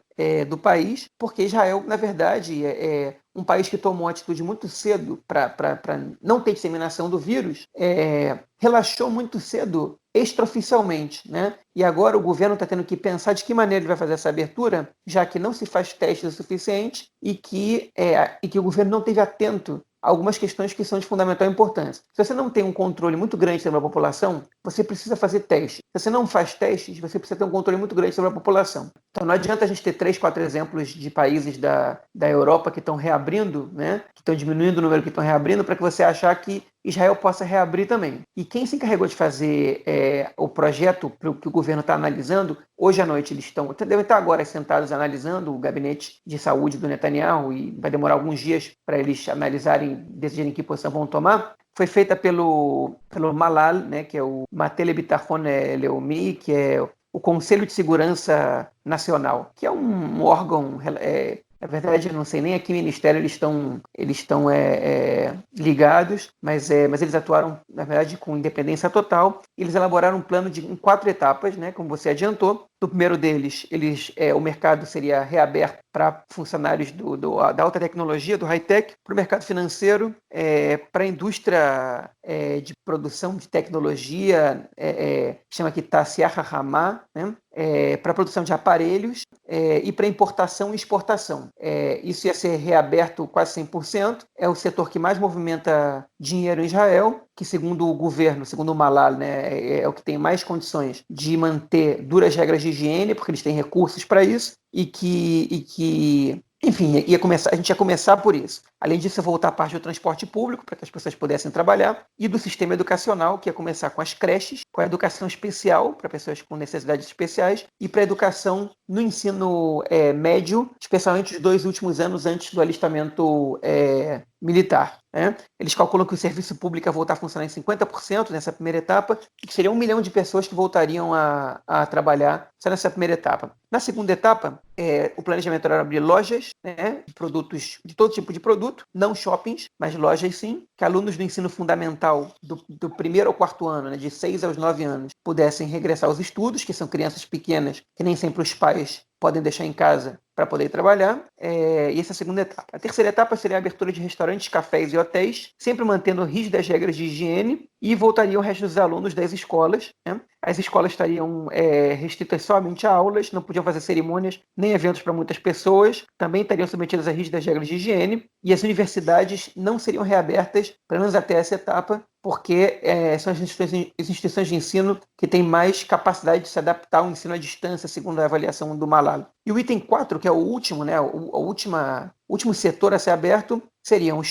do país, porque Israel, na verdade, é um país que tomou uma atitude muito cedo para não ter disseminação do vírus, relaxou muito cedo extraoficialmente, né? E agora o governo está tendo que pensar de que maneira ele vai fazer essa abertura, já que não se faz testes o suficiente e que o governo não esteve atento a algumas questões que são de fundamental importância. Se você não tem um controle muito grande sobre a população, você precisa fazer testes. Se você não faz testes, você precisa ter um controle muito grande sobre a população. Então não adianta a gente ter 3, 4 exemplos de países da Europa que estão reabrindo, né? Que estão diminuindo o número que estão reabrindo, para que você achar que Israel possa reabrir também. E quem se encarregou de fazer o projeto que o governo está analisando, hoje à noite eles devem estar agora sentados analisando o gabinete de saúde do Netanyahu, e vai demorar alguns dias para eles analisarem, decidirem que posição vão tomar. Foi feita pelo Malal, né, que é o Mata Lebitarfon Leumi, que é o Conselho de Segurança Nacional, que é um órgão, na verdade, eu não sei nem a que ministério eles estão ligados, mas eles atuaram, na verdade, com independência total. Eles elaboraram um plano em 4 etapas, né, como você adiantou. No primeiro deles, o mercado seria reaberto para funcionários da alta tecnologia, do high-tech, para o mercado financeiro, para a indústria de produção de tecnologia, chama aqui Tassiach Hamá, né? Para a produção de aparelhos e para importação e exportação. Isso ia ser reaberto quase 100%. É o setor que mais movimenta dinheiro em Israel, que segundo o governo, segundo o Malal, né, é o que tem mais condições de manter duras regras de higiene, porque eles têm recursos para isso, e que enfim, a gente ia começar por isso. Além disso, voltar a parte do transporte público, para que as pessoas pudessem trabalhar, e do sistema educacional, que ia começar com as creches, com a educação especial, para pessoas com necessidades especiais, e para a educação no ensino médio, especialmente os 2 últimos anos antes do alistamento militar. Né? Eles calculam que o serviço público ia voltar a funcionar em 50% nessa primeira etapa, e que seria 1 milhão de pessoas que voltariam a trabalhar só nessa primeira etapa. Na segunda etapa, o planejamento era abrir lojas, né, de produtos, de todo tipo de produto, não shoppings, mas lojas sim, que alunos do ensino fundamental do primeiro ao 4º ano, né, de 6 aos 9 anos, pudessem regressar aos estudos, que são crianças pequenas, que nem sempre os pais podem deixar em casa para poder trabalhar, e essa é a segunda etapa. A terceira etapa seria a abertura de restaurantes, cafés e hotéis, sempre mantendo rígidas regras de higiene, e voltariam o resto dos alunos das escolas. Né? As escolas estariam restritas somente a aulas, não podiam fazer cerimônias nem eventos para muitas pessoas, também estariam submetidas a rígidas regras de higiene, e as universidades não seriam reabertas, pelo menos até essa etapa, porque são as instituições de ensino que têm mais capacidade de se adaptar ao ensino à distância, segundo a avaliação do Malal. E o item 4, que é o último, né, o último setor a ser aberto, seriam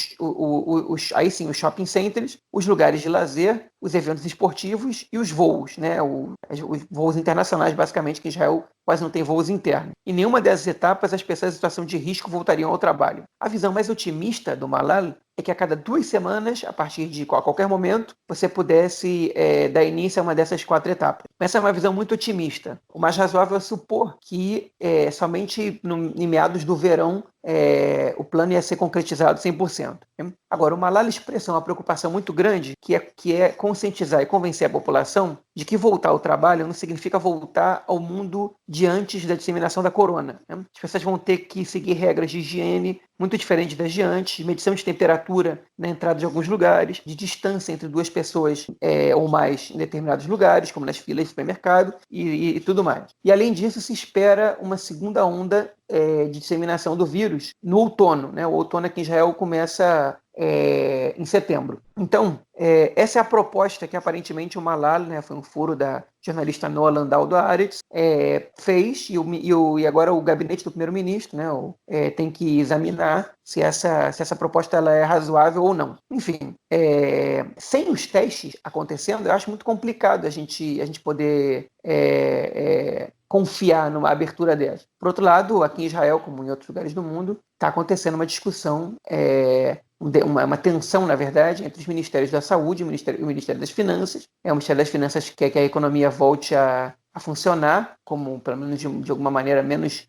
aí sim, os shopping centers, os lugares de lazer, os eventos esportivos e os voos, né, os voos internacionais, basicamente, que Israel quase não tem voos internos. Em nenhuma dessas etapas, as pessoas em situação de risco voltariam ao trabalho. A visão mais otimista do Malal é que a cada 2 semanas, a partir de qualquer momento, você pudesse dar início a uma dessas 4 etapas. Essa é uma visão muito otimista. O mais razoável é supor que somente em meados do verão o plano ia ser concretizado 100%. Agora, o Malala expressa uma preocupação muito grande, que é conscientizar e convencer a população de que voltar ao trabalho não significa voltar ao mundo de antes da disseminação da corona. Né? As pessoas vão ter que seguir regras de higiene muito diferentes das de antes, medição de temperatura na entrada de alguns lugares, de distância entre 2 pessoas ou mais em determinados lugares, como nas filas de supermercado e tudo mais. E, além disso, se espera uma segunda onda de disseminação do vírus no outono. Né? O outono aqui em Israel começa em setembro. Então, essa é a proposta que aparentemente o Malal, né, foi um furo da jornalista Noa Landau do Haaretz, fez, e agora o gabinete do primeiro-ministro, né, tem que examinar se essa proposta ela é razoável ou não. Enfim, sem os testes acontecendo, eu acho muito complicado a gente poder confiar numa abertura dessa. Por outro lado, aqui em Israel, como em outros lugares do mundo, está acontecendo uma discussão, uma tensão, na verdade, entre os Ministérios da Saúde e o Ministério das Finanças. O Ministério das Finanças quer que a economia volte a funcionar, como, pelo menos de alguma maneira, menos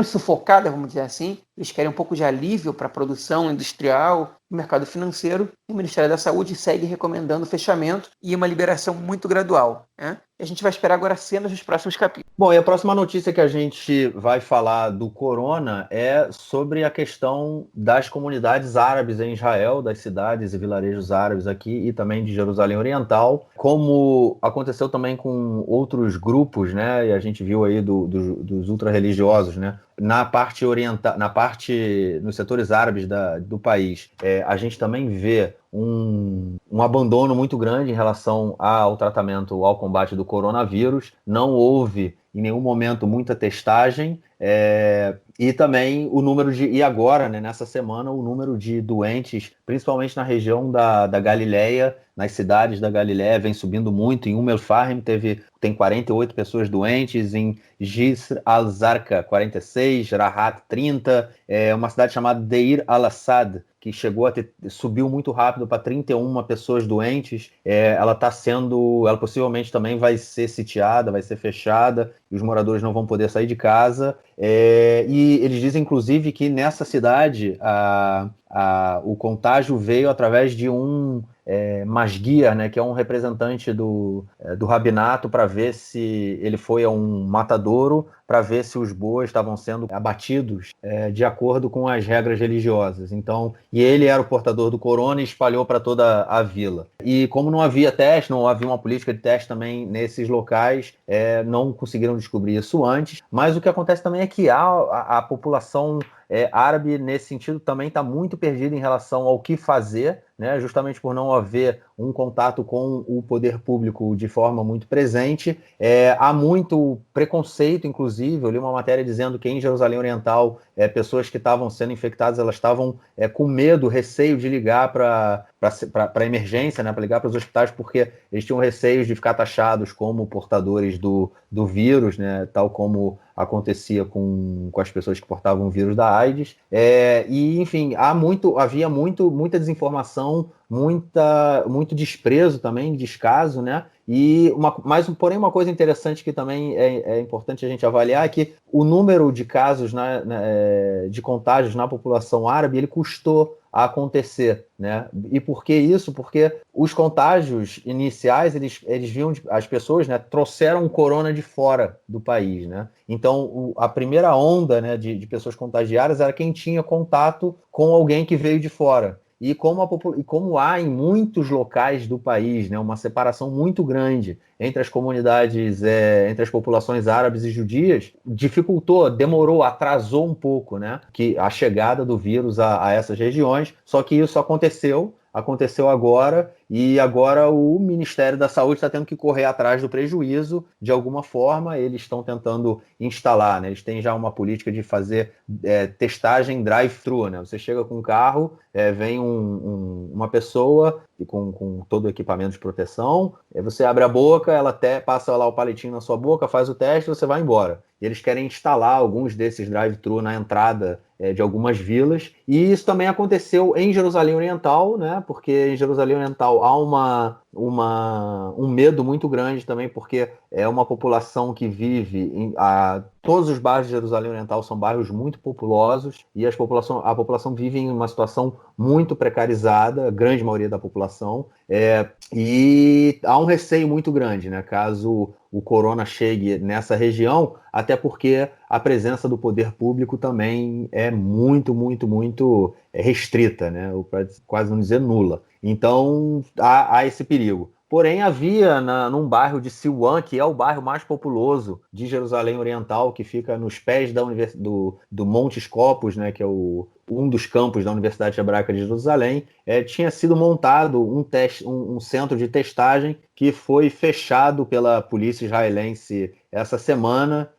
sufocada, vamos dizer assim. Eles querem um pouco de alívio para a produção industrial, o mercado financeiro. E o Ministério da Saúde segue recomendando o fechamento e uma liberação muito gradual. Né? E a gente vai esperar agora cenas dos próximos capítulos. Bom, e a próxima notícia que a gente vai falar do corona é sobre a questão das comunidades árabes em Israel, das cidades e vilarejos árabes aqui e também de Jerusalém Oriental, como aconteceu também com outros grupos, né? E a gente viu aí dos ultra-religiosos, né? na parte oriental, nos setores árabes do país, a gente também vê um abandono muito grande em relação ao tratamento, ao combate do coronavírus. Não houve em nenhum momento muita testagem, e também o número e agora, né, nessa semana, o número de doentes, principalmente na região da Galileia, nas cidades da Galileia, vem subindo muito. Em Al-Fahim tem 48 pessoas doentes, em Jisr al-Zarqa 46, Rahat 30, uma cidade chamada Deir al-Assad, que subiu muito rápido para 31 pessoas doentes. Ela possivelmente também vai ser sitiada, vai ser fechada, e os moradores não vão poder sair de casa. E eles dizem, inclusive, que nessa cidade o contágio veio através de um masguia, né, que é um representante do rabinato, para ver se ele foi a um matadouro, para ver se os bois estavam sendo abatidos de acordo com as regras religiosas. Então, e ele era o portador do corona e espalhou para toda a vila. E como não havia teste, não havia uma política de teste também nesses locais, não conseguiram descobrir isso antes. Mas o que acontece também é que a população árabe, nesse sentido, também está muito perdida em relação ao que fazer, né, justamente por não haver um contato com o poder público de forma muito presente. Há muito preconceito, inclusive. Eu li uma matéria dizendo que em Jerusalém Oriental, pessoas que estavam sendo infectadas, elas estavam com medo, receio de ligar para a emergência, né, para ligar para os hospitais, porque eles tinham receio de ficar taxados como portadores do vírus, né, tal como acontecia com as pessoas que portavam o vírus da AIDS. E, enfim, havia muita desinformação, muito desprezo também, descaso, né? Porém, uma coisa interessante que também é importante a gente avaliar é que o número de casos de contágios na população árabe, ele custou a acontecer, né? E por que isso? Porque os contágios iniciais, eles viam, as pessoas, né, trouxeram o corona de fora do país, né? Então, a primeira onda, né, de pessoas contagiadas era quem tinha contato com alguém que veio de fora. E como há em muitos locais do país, né, uma separação muito grande entre as comunidades, entre as populações árabes e judias, demorou, atrasou um pouco, né, a chegada do vírus a essas regiões. Só que isso aconteceu agora, e agora o Ministério da Saúde está tendo que correr atrás do prejuízo de alguma forma. Eles estão tentando instalar, né? Eles têm já uma política de fazer testagem drive-thru, né? Você chega com um carro, vem uma pessoa com todo o equipamento de proteção, você abre a boca, ela até passa lá o palitinho na sua boca, faz o teste e você vai embora. E eles querem instalar alguns desses drive-thru na entrada de algumas vilas, e isso também aconteceu em Jerusalém Oriental, né? Porque em Jerusalém Oriental há um medo muito grande também, porque é uma população que vive todos os bairros de Jerusalém Oriental são bairros muito populosos, e a população vive em uma situação muito precarizada, a grande maioria da população, e há um receio muito grande, né, caso o corona chegue nessa região, até porque a presença do poder público também é muito, muito, muito restrita, né, para quase não dizer nula. Então, há esse perigo. Porém, havia num bairro de Silwan, que é o bairro mais populoso de Jerusalém Oriental, que fica nos pés do Monte Scopus, né, que é um dos campos da Universidade Hebraica de Jerusalém, tinha sido montado um centro de testagem que foi fechado pela polícia israelense essa semana.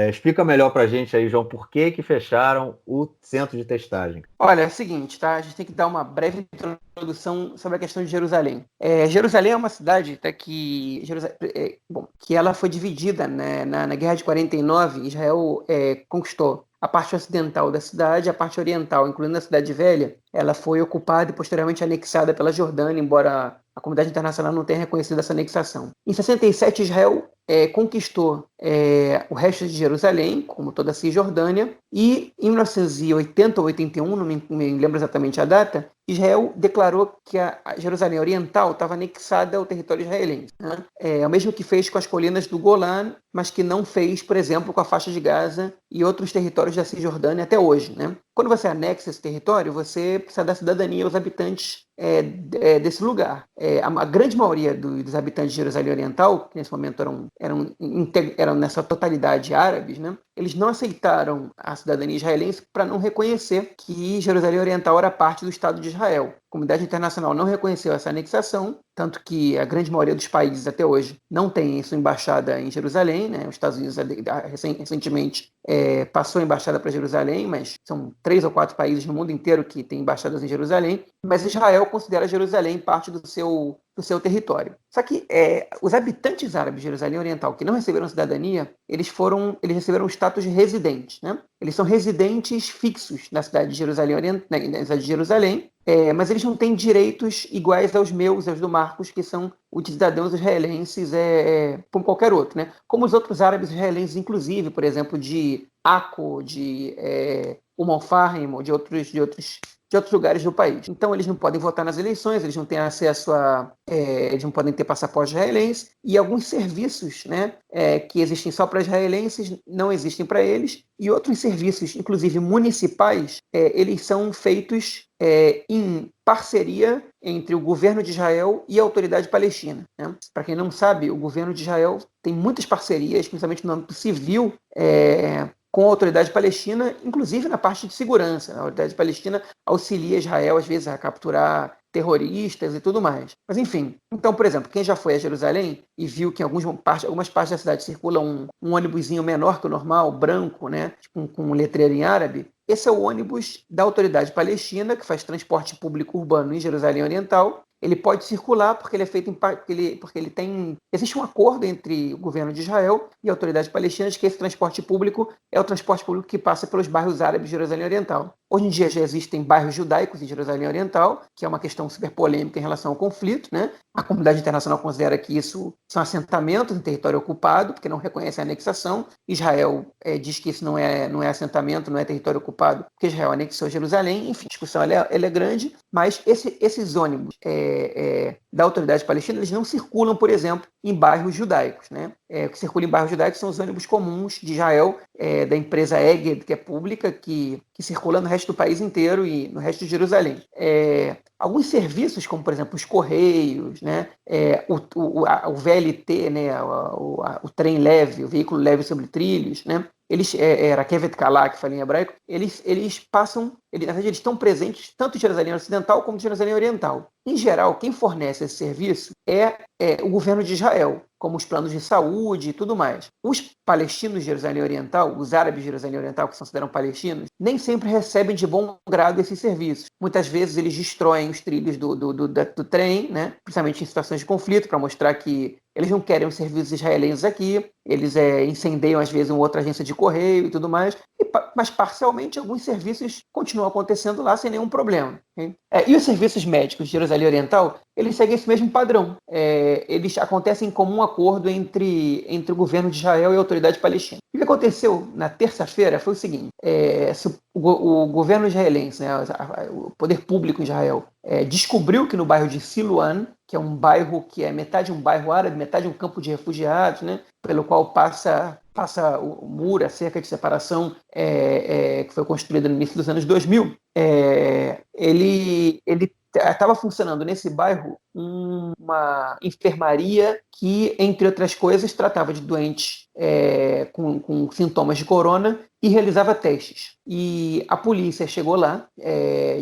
Explica melhor para a gente aí, João, por que fecharam o centro de testagem? Olha, é o seguinte, tá? A gente tem que dar uma breve introdução sobre a questão de Jerusalém. Jerusalém é uma cidade até que ela foi dividida, né, na Guerra de 49. Israel conquistou a parte ocidental da cidade, a parte oriental, incluindo a Cidade Velha. Ela foi ocupada e posteriormente anexada pela Jordânia, embora a comunidade internacional não tenha reconhecido essa anexação. Em 67, Israel conquistou o resto de Jerusalém, como toda a Cisjordânia, e em 1980 ou 81, não me lembro exatamente a data, Israel declarou que a Jerusalém Oriental estava anexada ao território israelense, né? O mesmo que fez com as colinas do Golã, mas que não fez, por exemplo, com a faixa de Gaza e outros territórios da Cisjordânia até hoje, né? quando você anexa esse território, você precisa dar cidadania aos habitantes desse lugar. A grande maioria dos habitantes de Jerusalém Oriental, que nesse momento eram nessa totalidade árabes, né, eles não aceitaram a cidadania israelense para não reconhecer que Jerusalém Oriental era parte do Estado de Israel. A comunidade internacional não reconheceu essa anexação, tanto que a grande maioria dos países até hoje não tem sua embaixada em Jerusalém, né? Os Estados Unidos recentemente passou a embaixada para Jerusalém, mas são 3 ou 4 países no mundo inteiro que têm embaixadas em Jerusalém, mas Israel considera Jerusalém parte do seu território. Só que os habitantes árabes de Jerusalém Oriental que não receberam cidadania, eles receberam o status de residentes, né? Eles são residentes fixos na cidade de Jerusalém Oriental, na cidade de Jerusalém, mas eles não têm direitos iguais aos meus, aos do Marcos, que são os cidadãos israelenses, como qualquer outro, né? Como os outros árabes israelenses, inclusive, por exemplo, de Akko, de Umm al-Fahem, ou de outros lugares do país. Então, eles não podem votar nas eleições, eles não têm acesso eles não podem ter passaporte israelense, e alguns serviços, né, que existem só para israelenses não existem para eles, e outros serviços, inclusive municipais, eles são feitos em parceria entre o governo de Israel e a autoridade palestina, né? Para quem não sabe, o governo de Israel tem muitas parcerias, principalmente no âmbito civil, com a autoridade palestina, inclusive na parte de segurança. A autoridade palestina auxilia Israel, às vezes, a capturar terroristas e tudo mais. Mas, enfim, então, por exemplo, quem já foi a Jerusalém e viu que em algumas partes da cidade circula um ônibusinho menor que o normal, branco, né, com um letreiro em árabe, esse é o ônibus da autoridade palestina, que faz transporte público urbano em Jerusalém Oriental. Ele pode circular porque ele é feito porque ele tem. Existe um acordo entre o governo de Israel e a autoridade palestina de que esse transporte público é o transporte público que passa pelos bairros árabes de Jerusalém Oriental. Hoje em dia já existem bairros judaicos em Jerusalém Oriental, que é uma questão super polêmica em relação ao conflito, né? A comunidade internacional considera que isso são assentamentos em território ocupado, porque não reconhece a anexação. Israel diz que isso não é assentamento, não é território ocupado, porque Israel anexou Jerusalém. Enfim, a discussão ela é grande, mas esses ônibus da autoridade palestina, eles não circulam, por exemplo, em bairros judaicos, né? O que circula em bairros judaicos são os ônibus comuns de Israel, da empresa Egged, que é pública, que circula no resto do país inteiro e no resto de Jerusalém. Alguns serviços, como, por exemplo, os Correios, né? O VLT, né? O trem leve, o veículo leve sobre trilhos, né? Eles, era Kevet Kalá, que fala em hebraico, eles passam, na verdade, eles estão presentes tanto em Jerusalém Ocidental como em Jerusalém Oriental. Em geral, quem fornece esse serviço é o governo de Israel, como os planos de saúde e tudo mais. Os palestinos de Jerusalém Oriental, os árabes de Jerusalém Oriental, que se consideram palestinos, nem sempre recebem de bom grado esses serviços. Muitas vezes eles destroem os trilhos do trem, né? Principalmente em situações de conflito, para mostrar que eles não querem os serviços israelenses aqui, eles incendeiam, às vezes, uma outra agência de correio e tudo mais, mas parcialmente alguns serviços continuam acontecendo lá sem nenhum problema. Okay? E os serviços médicos de Jerusalém Oriental, eles seguem esse mesmo padrão. Eles acontecem em comum acordo entre o governo de Israel e a autoridade palestina. O que aconteceu na terça-feira foi o seguinte: o governo israelense, né, o poder público em Israel, descobriu que no bairro de Siloam, que é um bairro que é metade um bairro árabe, metade um campo de refugiados, né, pelo qual passa o muro, a cerca de separação que foi construída no início dos anos 2000, ele estava funcionando nesse bairro uma enfermaria que, entre outras coisas, tratava de doentes com sintomas de corona e realizava testes. E a polícia chegou lá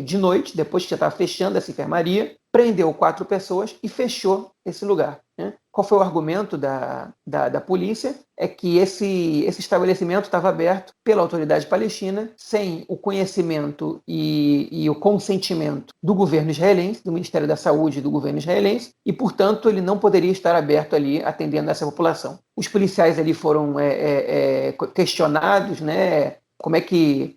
de noite, depois que já estava fechando essa enfermaria, prendeu 4 pessoas e fechou esse lugar. Né? Qual foi o argumento da polícia? É que esse estabelecimento estava aberto pela autoridade palestina, sem o conhecimento e o consentimento do governo israelense, do Ministério da Saúde e do governo israelense, e, portanto, ele não poderia estar aberto ali atendendo essa população. Os policiais ali foram questionados, né? Como é que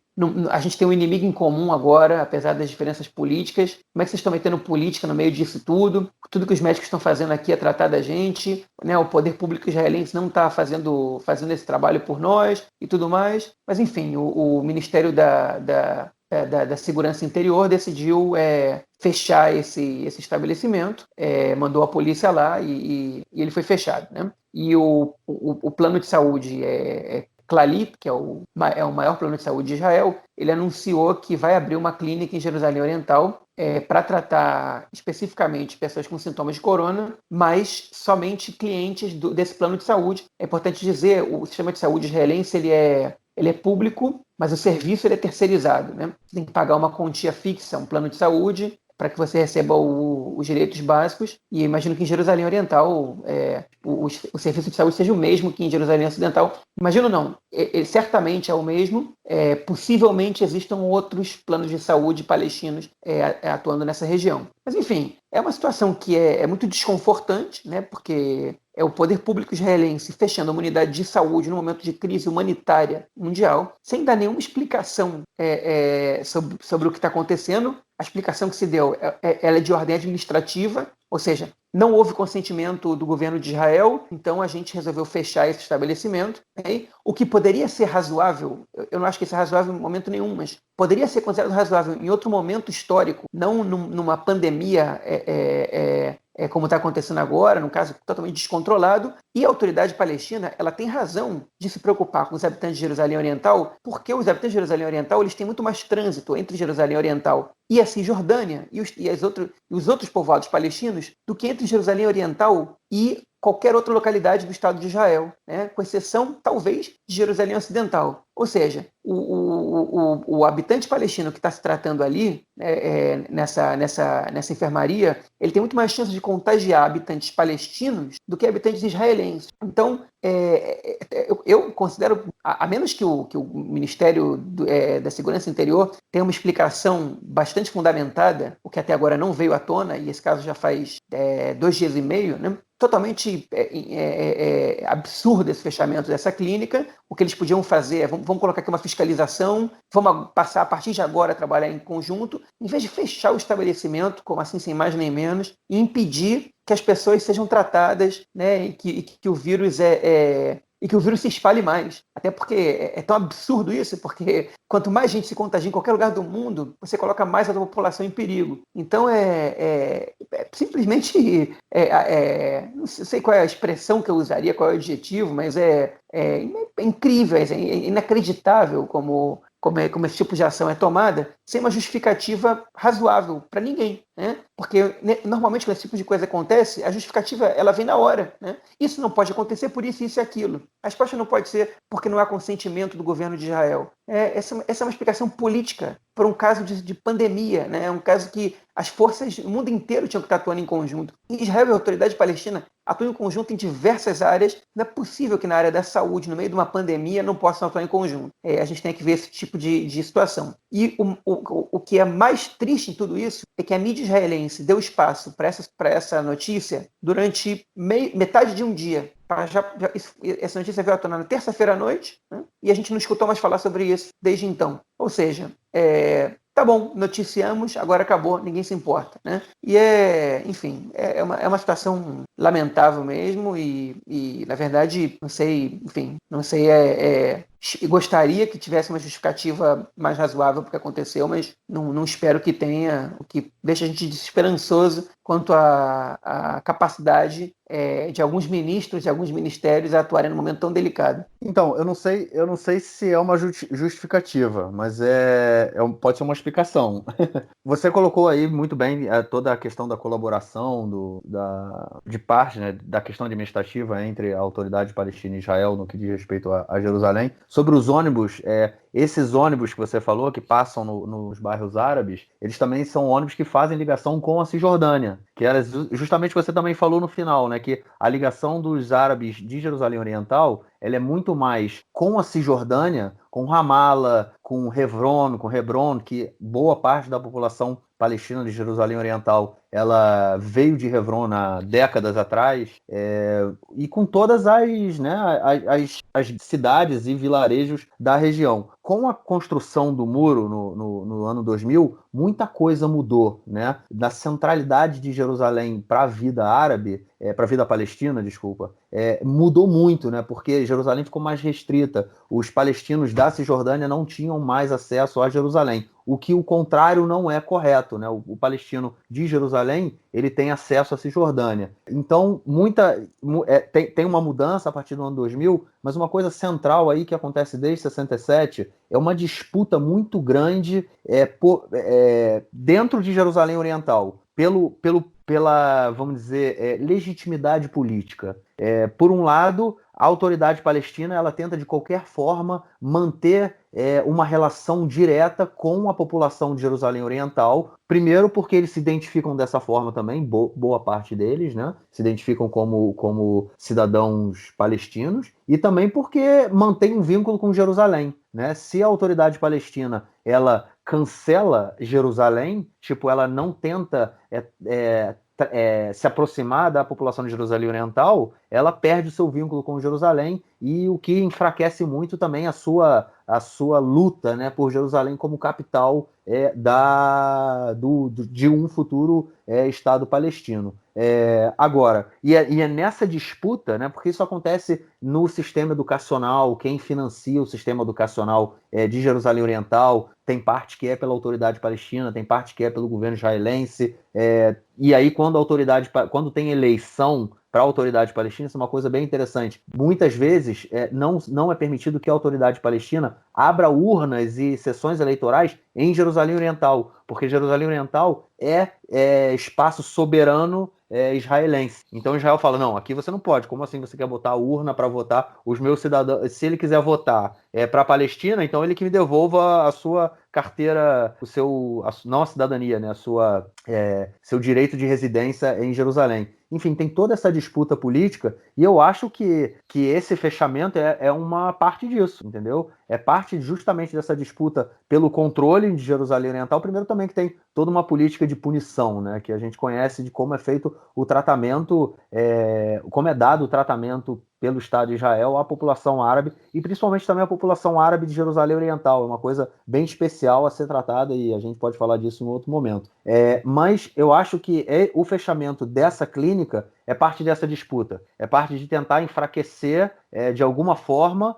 a gente tem um inimigo em comum agora, apesar das diferenças políticas? Como é que vocês estão metendo política no meio disso tudo? Tudo que os médicos estão fazendo aqui é tratar da gente, né? O poder público israelense não está fazendo esse trabalho por nós e tudo mais. Mas, enfim, o Ministério da Segurança Interior decidiu fechar esse estabelecimento, mandou a polícia lá e ele foi fechado, né? E o plano de saúde Clalit, que é o maior plano de saúde de Israel, ele anunciou que vai abrir uma clínica em Jerusalém Oriental para tratar especificamente pessoas com sintomas de corona, mas somente clientes desse plano de saúde. É importante dizer, o sistema de saúde israelense ele é público, mas o serviço ele é terceirizado, né? Você tem que pagar uma quantia fixa, um plano de saúde, para que você receba os direitos básicos. E imagino que em Jerusalém Oriental o serviço de saúde seja o mesmo que em Jerusalém Ocidental. Imagino não, ele certamente é o mesmo. Possivelmente existam outros planos de saúde palestinos atuando nessa região. Mas enfim, é uma situação que é muito desconfortante, né? Porque é o poder público israelense fechando a unidade de saúde no momento de crise humanitária mundial, sem dar nenhuma explicação sobre o que está acontecendo. A explicação que se deu ela é de ordem administrativa, ou seja, não houve consentimento do governo de Israel, então a gente resolveu fechar esse estabelecimento. Okay? O que poderia ser razoável, eu não acho que isso é razoável em momento nenhum, mas poderia ser considerado razoável em outro momento histórico, não numa pandemia como está acontecendo agora, num caso totalmente descontrolado, e a autoridade palestina ela tem razão de se preocupar com os habitantes de Jerusalém Oriental, porque os habitantes de Jerusalém Oriental eles têm muito mais trânsito entre Jerusalém Oriental e a Cisjordânia e os outros povoados palestinos do que entre Jerusalém Oriental e qualquer outra localidade do Estado de Israel, né? Com exceção, talvez, de Jerusalém Ocidental. Ou seja, o habitante palestino que está se tratando ali, nessa enfermaria, ele tem muito mais chance de contagiar habitantes palestinos do que habitantes israelenses. Então, eu considero, a menos que o Ministério da Segurança Interior tenha uma explicação bastante fundamentada, o que até agora não veio à tona, e esse caso já faz 2 dias e meio, né? Totalmente absurdo esse fechamento dessa clínica. O que eles podiam fazer é, vamos colocar aqui uma fiscalização, vamos passar a partir de agora a trabalhar em conjunto, em vez de fechar o estabelecimento, como assim, sem mais nem menos, e impedir que as pessoas sejam tratadas, né, e que o vírus e que o vírus se espalhe mais. Até porque é tão absurdo isso, porque quanto mais gente se contagia em qualquer lugar do mundo, você coloca mais a população em perigo. Então, simplesmente, não sei qual é a expressão que eu usaria, qual é o adjetivo, mas é incrível, é inacreditável como esse tipo de ação é tomada, sem uma justificativa razoável para ninguém, né? Porque normalmente quando esse tipo de coisa acontece, a justificativa ela vem na hora, né? Isso não pode acontecer por isso, isso e aquilo. A resposta não pode ser porque não há consentimento do governo de Israel. Essa é uma explicação política para um caso de pandemia, né? É um caso que as forças, o mundo inteiro tinham que estar atuando em conjunto. Israel e a autoridade palestina atuam em conjunto em diversas áreas. Não é possível que na área da saúde, no meio de uma pandemia, não possam atuar em conjunto. A gente tem que ver esse tipo de situação. E o que é mais triste em tudo isso é que a mídia israelense deu espaço para essa notícia durante metade de um dia. Essa notícia veio à tona na terça-feira à noite, né? E a gente não escutou mais falar sobre isso desde então. Ou seja, tá bom, noticiamos, agora acabou, ninguém se importa, né? E enfim, é uma situação lamentável mesmo e na verdade, não sei, gostaria que tivesse uma justificativa mais razoável para o que aconteceu, mas não espero que tenha, o que deixa a gente desesperançoso quanto à capacidade de alguns ministros e alguns ministérios a atuarem num momento tão delicado. Então, eu não sei se é uma justificativa, mas pode ser uma explicação. Você colocou aí muito bem toda a questão da colaboração de parte, né, da questão administrativa entre a autoridade palestina e Israel no que diz respeito a Jerusalém. Sobre os ônibus, esses ônibus que você falou, que passam nos bairros árabes, eles também são ônibus que fazem ligação com a Cisjordânia, que era justamente o que você também falou no final, né, que a ligação dos árabes de Jerusalém Oriental ela é muito mais com a Cisjordânia, com Ramala, com Hebron, que boa parte da população palestina de Jerusalém Oriental ela veio de Hebron há décadas atrás, e com todas as cidades e vilarejos da região. Com a construção do muro no ano 2000, muita coisa mudou, né? Da centralidade de Jerusalém para a vida árabe, para a vida palestina, desculpa, mudou muito, né? Porque Jerusalém ficou mais restrita. Os palestinos da Cisjordânia não tinham mais acesso a Jerusalém. o que o contrário não é correto, né? O palestino de Jerusalém, ele tem acesso à Cisjordânia. Então, tem uma mudança a partir do ano 2000, mas uma coisa central aí que acontece desde 67 é uma disputa muito grande dentro de Jerusalém Oriental, pela, vamos dizer, legitimidade política. Por um lado, a autoridade palestina ela tenta de qualquer forma manter uma relação direta com a população de Jerusalém Oriental, primeiro porque eles se identificam dessa forma também, boa parte deles, né? Se identificam como cidadãos palestinos, e também porque mantém um vínculo com Jerusalém, né? Se a autoridade palestina ela cancela Jerusalém, tipo, ela não tenta se aproximar da população de Jerusalém Oriental, ela perde o seu vínculo com Jerusalém, e o que enfraquece muito também a sua luta, né, por Jerusalém como capital de um futuro Estado palestino. Agora, é nessa disputa, né, porque isso acontece no sistema educacional, quem financia o sistema educacional de Jerusalém Oriental, tem parte que é pela autoridade palestina, tem parte que é pelo governo israelense, e aí quando tem eleição para a autoridade palestina, isso é uma coisa bem interessante. Muitas vezes não é permitido que a autoridade palestina abra urnas e sessões eleitorais em Jerusalém Oriental, porque Jerusalém Oriental é espaço soberano israelense. Então Israel fala, não, aqui você não pode. Como assim você quer botar a urna para votar os meus cidadãos? Se ele quiser votar para a Palestina, então ele que me devolva a sua carteira, não a cidadania, né, seu direito de residência em Jerusalém. Enfim, tem toda essa disputa política, e eu acho que esse fechamento é uma parte disso, entendeu? É parte justamente dessa disputa pelo controle de Jerusalém Oriental. Primeiro também que tem toda uma política de punição, né, que a gente conhece de como é feito o tratamento, como é dado o tratamento pelo Estado de Israel à população árabe, e principalmente também à população árabe de Jerusalém Oriental. É uma coisa bem especial a ser tratada, e a gente pode falar disso em outro momento. Mas eu acho que o fechamento dessa clínica é parte dessa disputa, é parte de tentar enfraquecer, de alguma forma,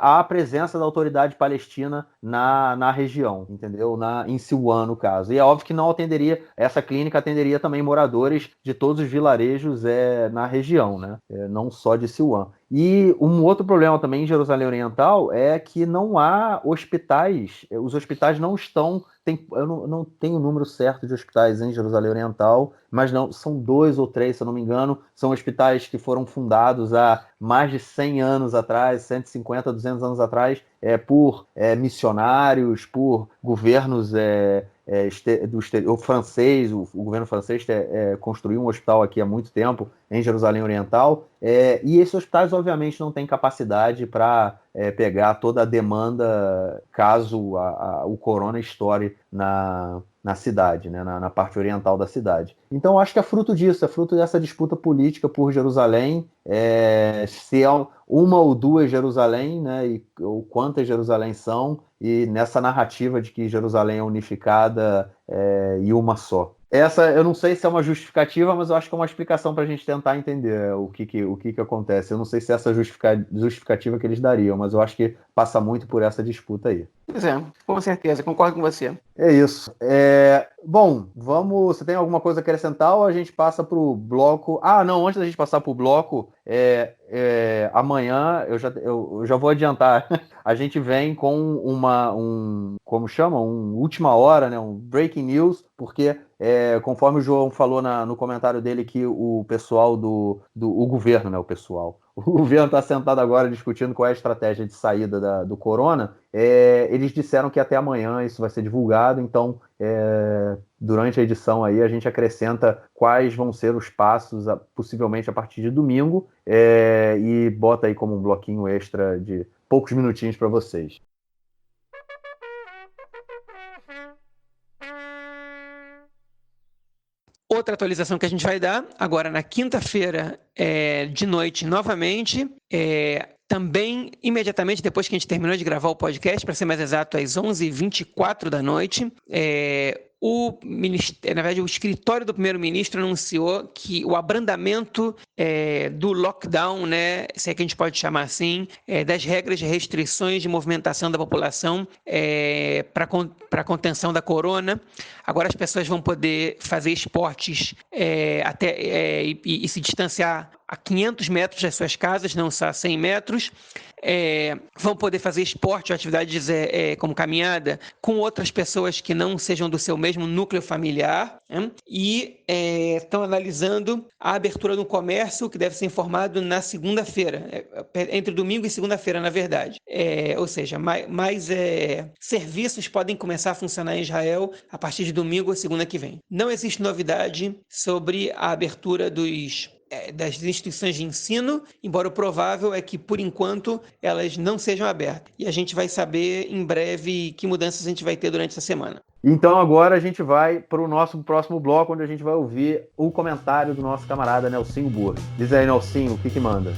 a presença da autoridade palestina na região, entendeu? Em Silwan, no caso. E é óbvio que não atenderia, essa clínica atenderia também moradores de todos os vilarejos na região, né? Não só de Silwan. E um outro problema também em Jerusalém Oriental é que não há hospitais, os hospitais não estão, eu não tenho o número certo de hospitais em Jerusalém Oriental, mas não, são 2 ou 3, se eu não me engano, são hospitais que foram fundados há mais de 100 anos atrás, 150, 200 anos atrás, por missionários, por governos o governo francês construiu um hospital aqui há muito tempo em Jerusalém Oriental, e esses hospitais obviamente não têm capacidade para pegar toda a demanda caso o corona estoure na cidade, né, na parte oriental da cidade. Então acho que é fruto disso, é fruto dessa disputa política por Jerusalém, se é uma ou duas Jerusalém, né, ou quantas Jerusalém são, e nessa narrativa de que Jerusalém é unificada e uma só. Essa, eu não sei se é uma justificativa, mas eu acho que é uma explicação para a gente tentar entender o que acontece. Eu não sei se é essa justificativa que eles dariam, mas eu acho que passa muito por essa disputa aí. Pois é, com certeza, concordo com você. É isso. Bom, você tem alguma coisa a acrescentar ou a gente passa para o bloco? Ah, não, antes da gente passar para o bloco, amanhã eu já vou adiantar. A gente vem com como chama? Última hora, né? Um breaking news, porque conforme o João falou no comentário dele que o pessoal o governo, né? O governo está sentado agora discutindo qual é a estratégia de saída do corona. Eles disseram que até amanhã isso vai ser divulgado, então durante a edição aí a gente acrescenta quais vão ser os passos, possivelmente a partir de domingo, e bota aí como um bloquinho extra de poucos minutinhos para vocês. Outra atualização que a gente vai dar agora na quinta-feira de noite novamente, também imediatamente depois que a gente terminou de gravar o podcast, para ser mais exato, às 11h24 da noite, na verdade, o escritório do primeiro-ministro anunciou que o abrandamento do lockdown, né, se é que a gente pode chamar assim, das regras de restrições de movimentação da população para contenção da corona. Agora as pessoas vão poder fazer esportes e se distanciar a 500 metros das suas casas, não só a 100 metros. Vão poder fazer esporte ou atividades como caminhada com outras pessoas que não sejam do seu mesmo núcleo familiar, né? E estão analisando a abertura do comércio, que deve ser informado na segunda-feira, entre domingo e segunda-feira, na verdade. Ou seja, mais serviços podem começar a funcionar em Israel a partir de domingo ou segunda que vem. Não existe novidade sobre a abertura das instituições de ensino, embora o provável é que, por enquanto, elas não sejam abertas. E a gente vai saber em breve que mudanças a gente vai ter durante essa semana. Então agora a gente vai para o nosso próximo bloco, onde a gente vai ouvir o comentário do nosso camarada Nelsinho Burri. Diz aí, Nelsinho, o que manda?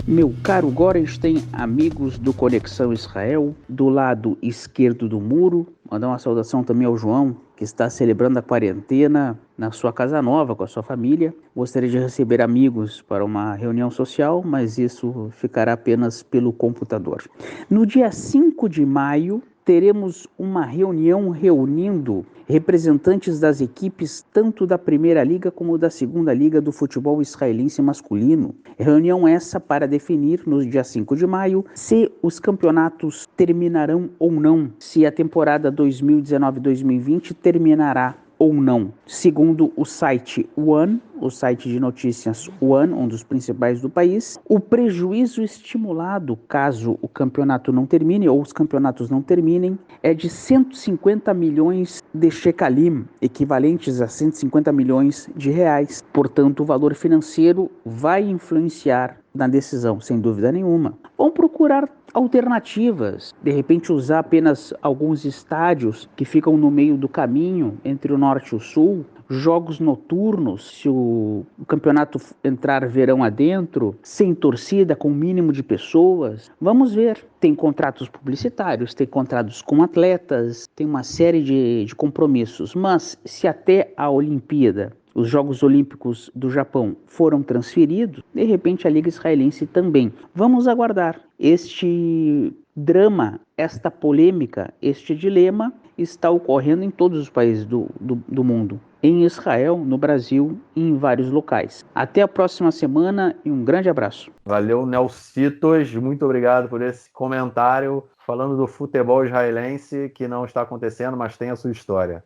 Meu caro Gorenstein, amigos do Conexão Israel, do lado esquerdo do muro, mandar uma saudação também ao João, que está celebrando a quarentena na sua casa nova com a sua família. Gostaria de receber amigos para uma reunião social, mas isso ficará apenas pelo computador. No dia 5 de maio, teremos uma reunião reunindo representantes das equipes tanto da Primeira Liga como da Segunda Liga do futebol israelense masculino. Reunião essa para definir, no dia 5 de maio, se os campeonatos terminarão ou não, se a temporada 2019-2020 terminará ou não. Segundo o site One, o site de notícias One, um dos principais do país, o prejuízo estimulado caso o campeonato não termine ou os campeonatos não terminem é de 150 milhões de shekalim, equivalentes a 150 milhões de reais. Portanto, o valor financeiro vai influenciar na decisão, sem dúvida nenhuma. Vão procurar alternativas, de repente usar apenas alguns estádios que ficam no meio do caminho entre o norte e o sul, jogos noturnos, se o campeonato entrar verão adentro, sem torcida, com o mínimo de pessoas. Vamos ver. Tem contratos publicitários, tem contratos com atletas, tem uma série de compromissos. Mas se até a Olimpíada, os Jogos Olímpicos do Japão foram transferidos, de repente a Liga Israelense também. Vamos aguardar. Este drama, esta polêmica, este dilema está ocorrendo em todos os países do mundo. Em Israel, no Brasil e em vários locais. Até a próxima semana e um grande abraço. Valeu, Nelsitos. Muito obrigado por esse comentário falando do futebol israelense que não está acontecendo, mas tem a sua história.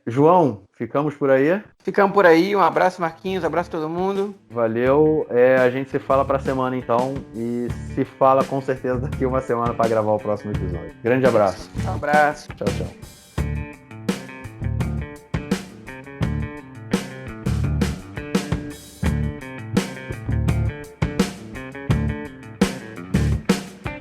João, ficamos por aí? Ficamos por aí. Um abraço, Marquinhos. Um abraço a todo mundo. Valeu. A gente se fala para a semana, então. E se fala com certeza daqui uma semana para gravar o próximo episódio. Grande abraço. Um abraço. Tchau, tchau.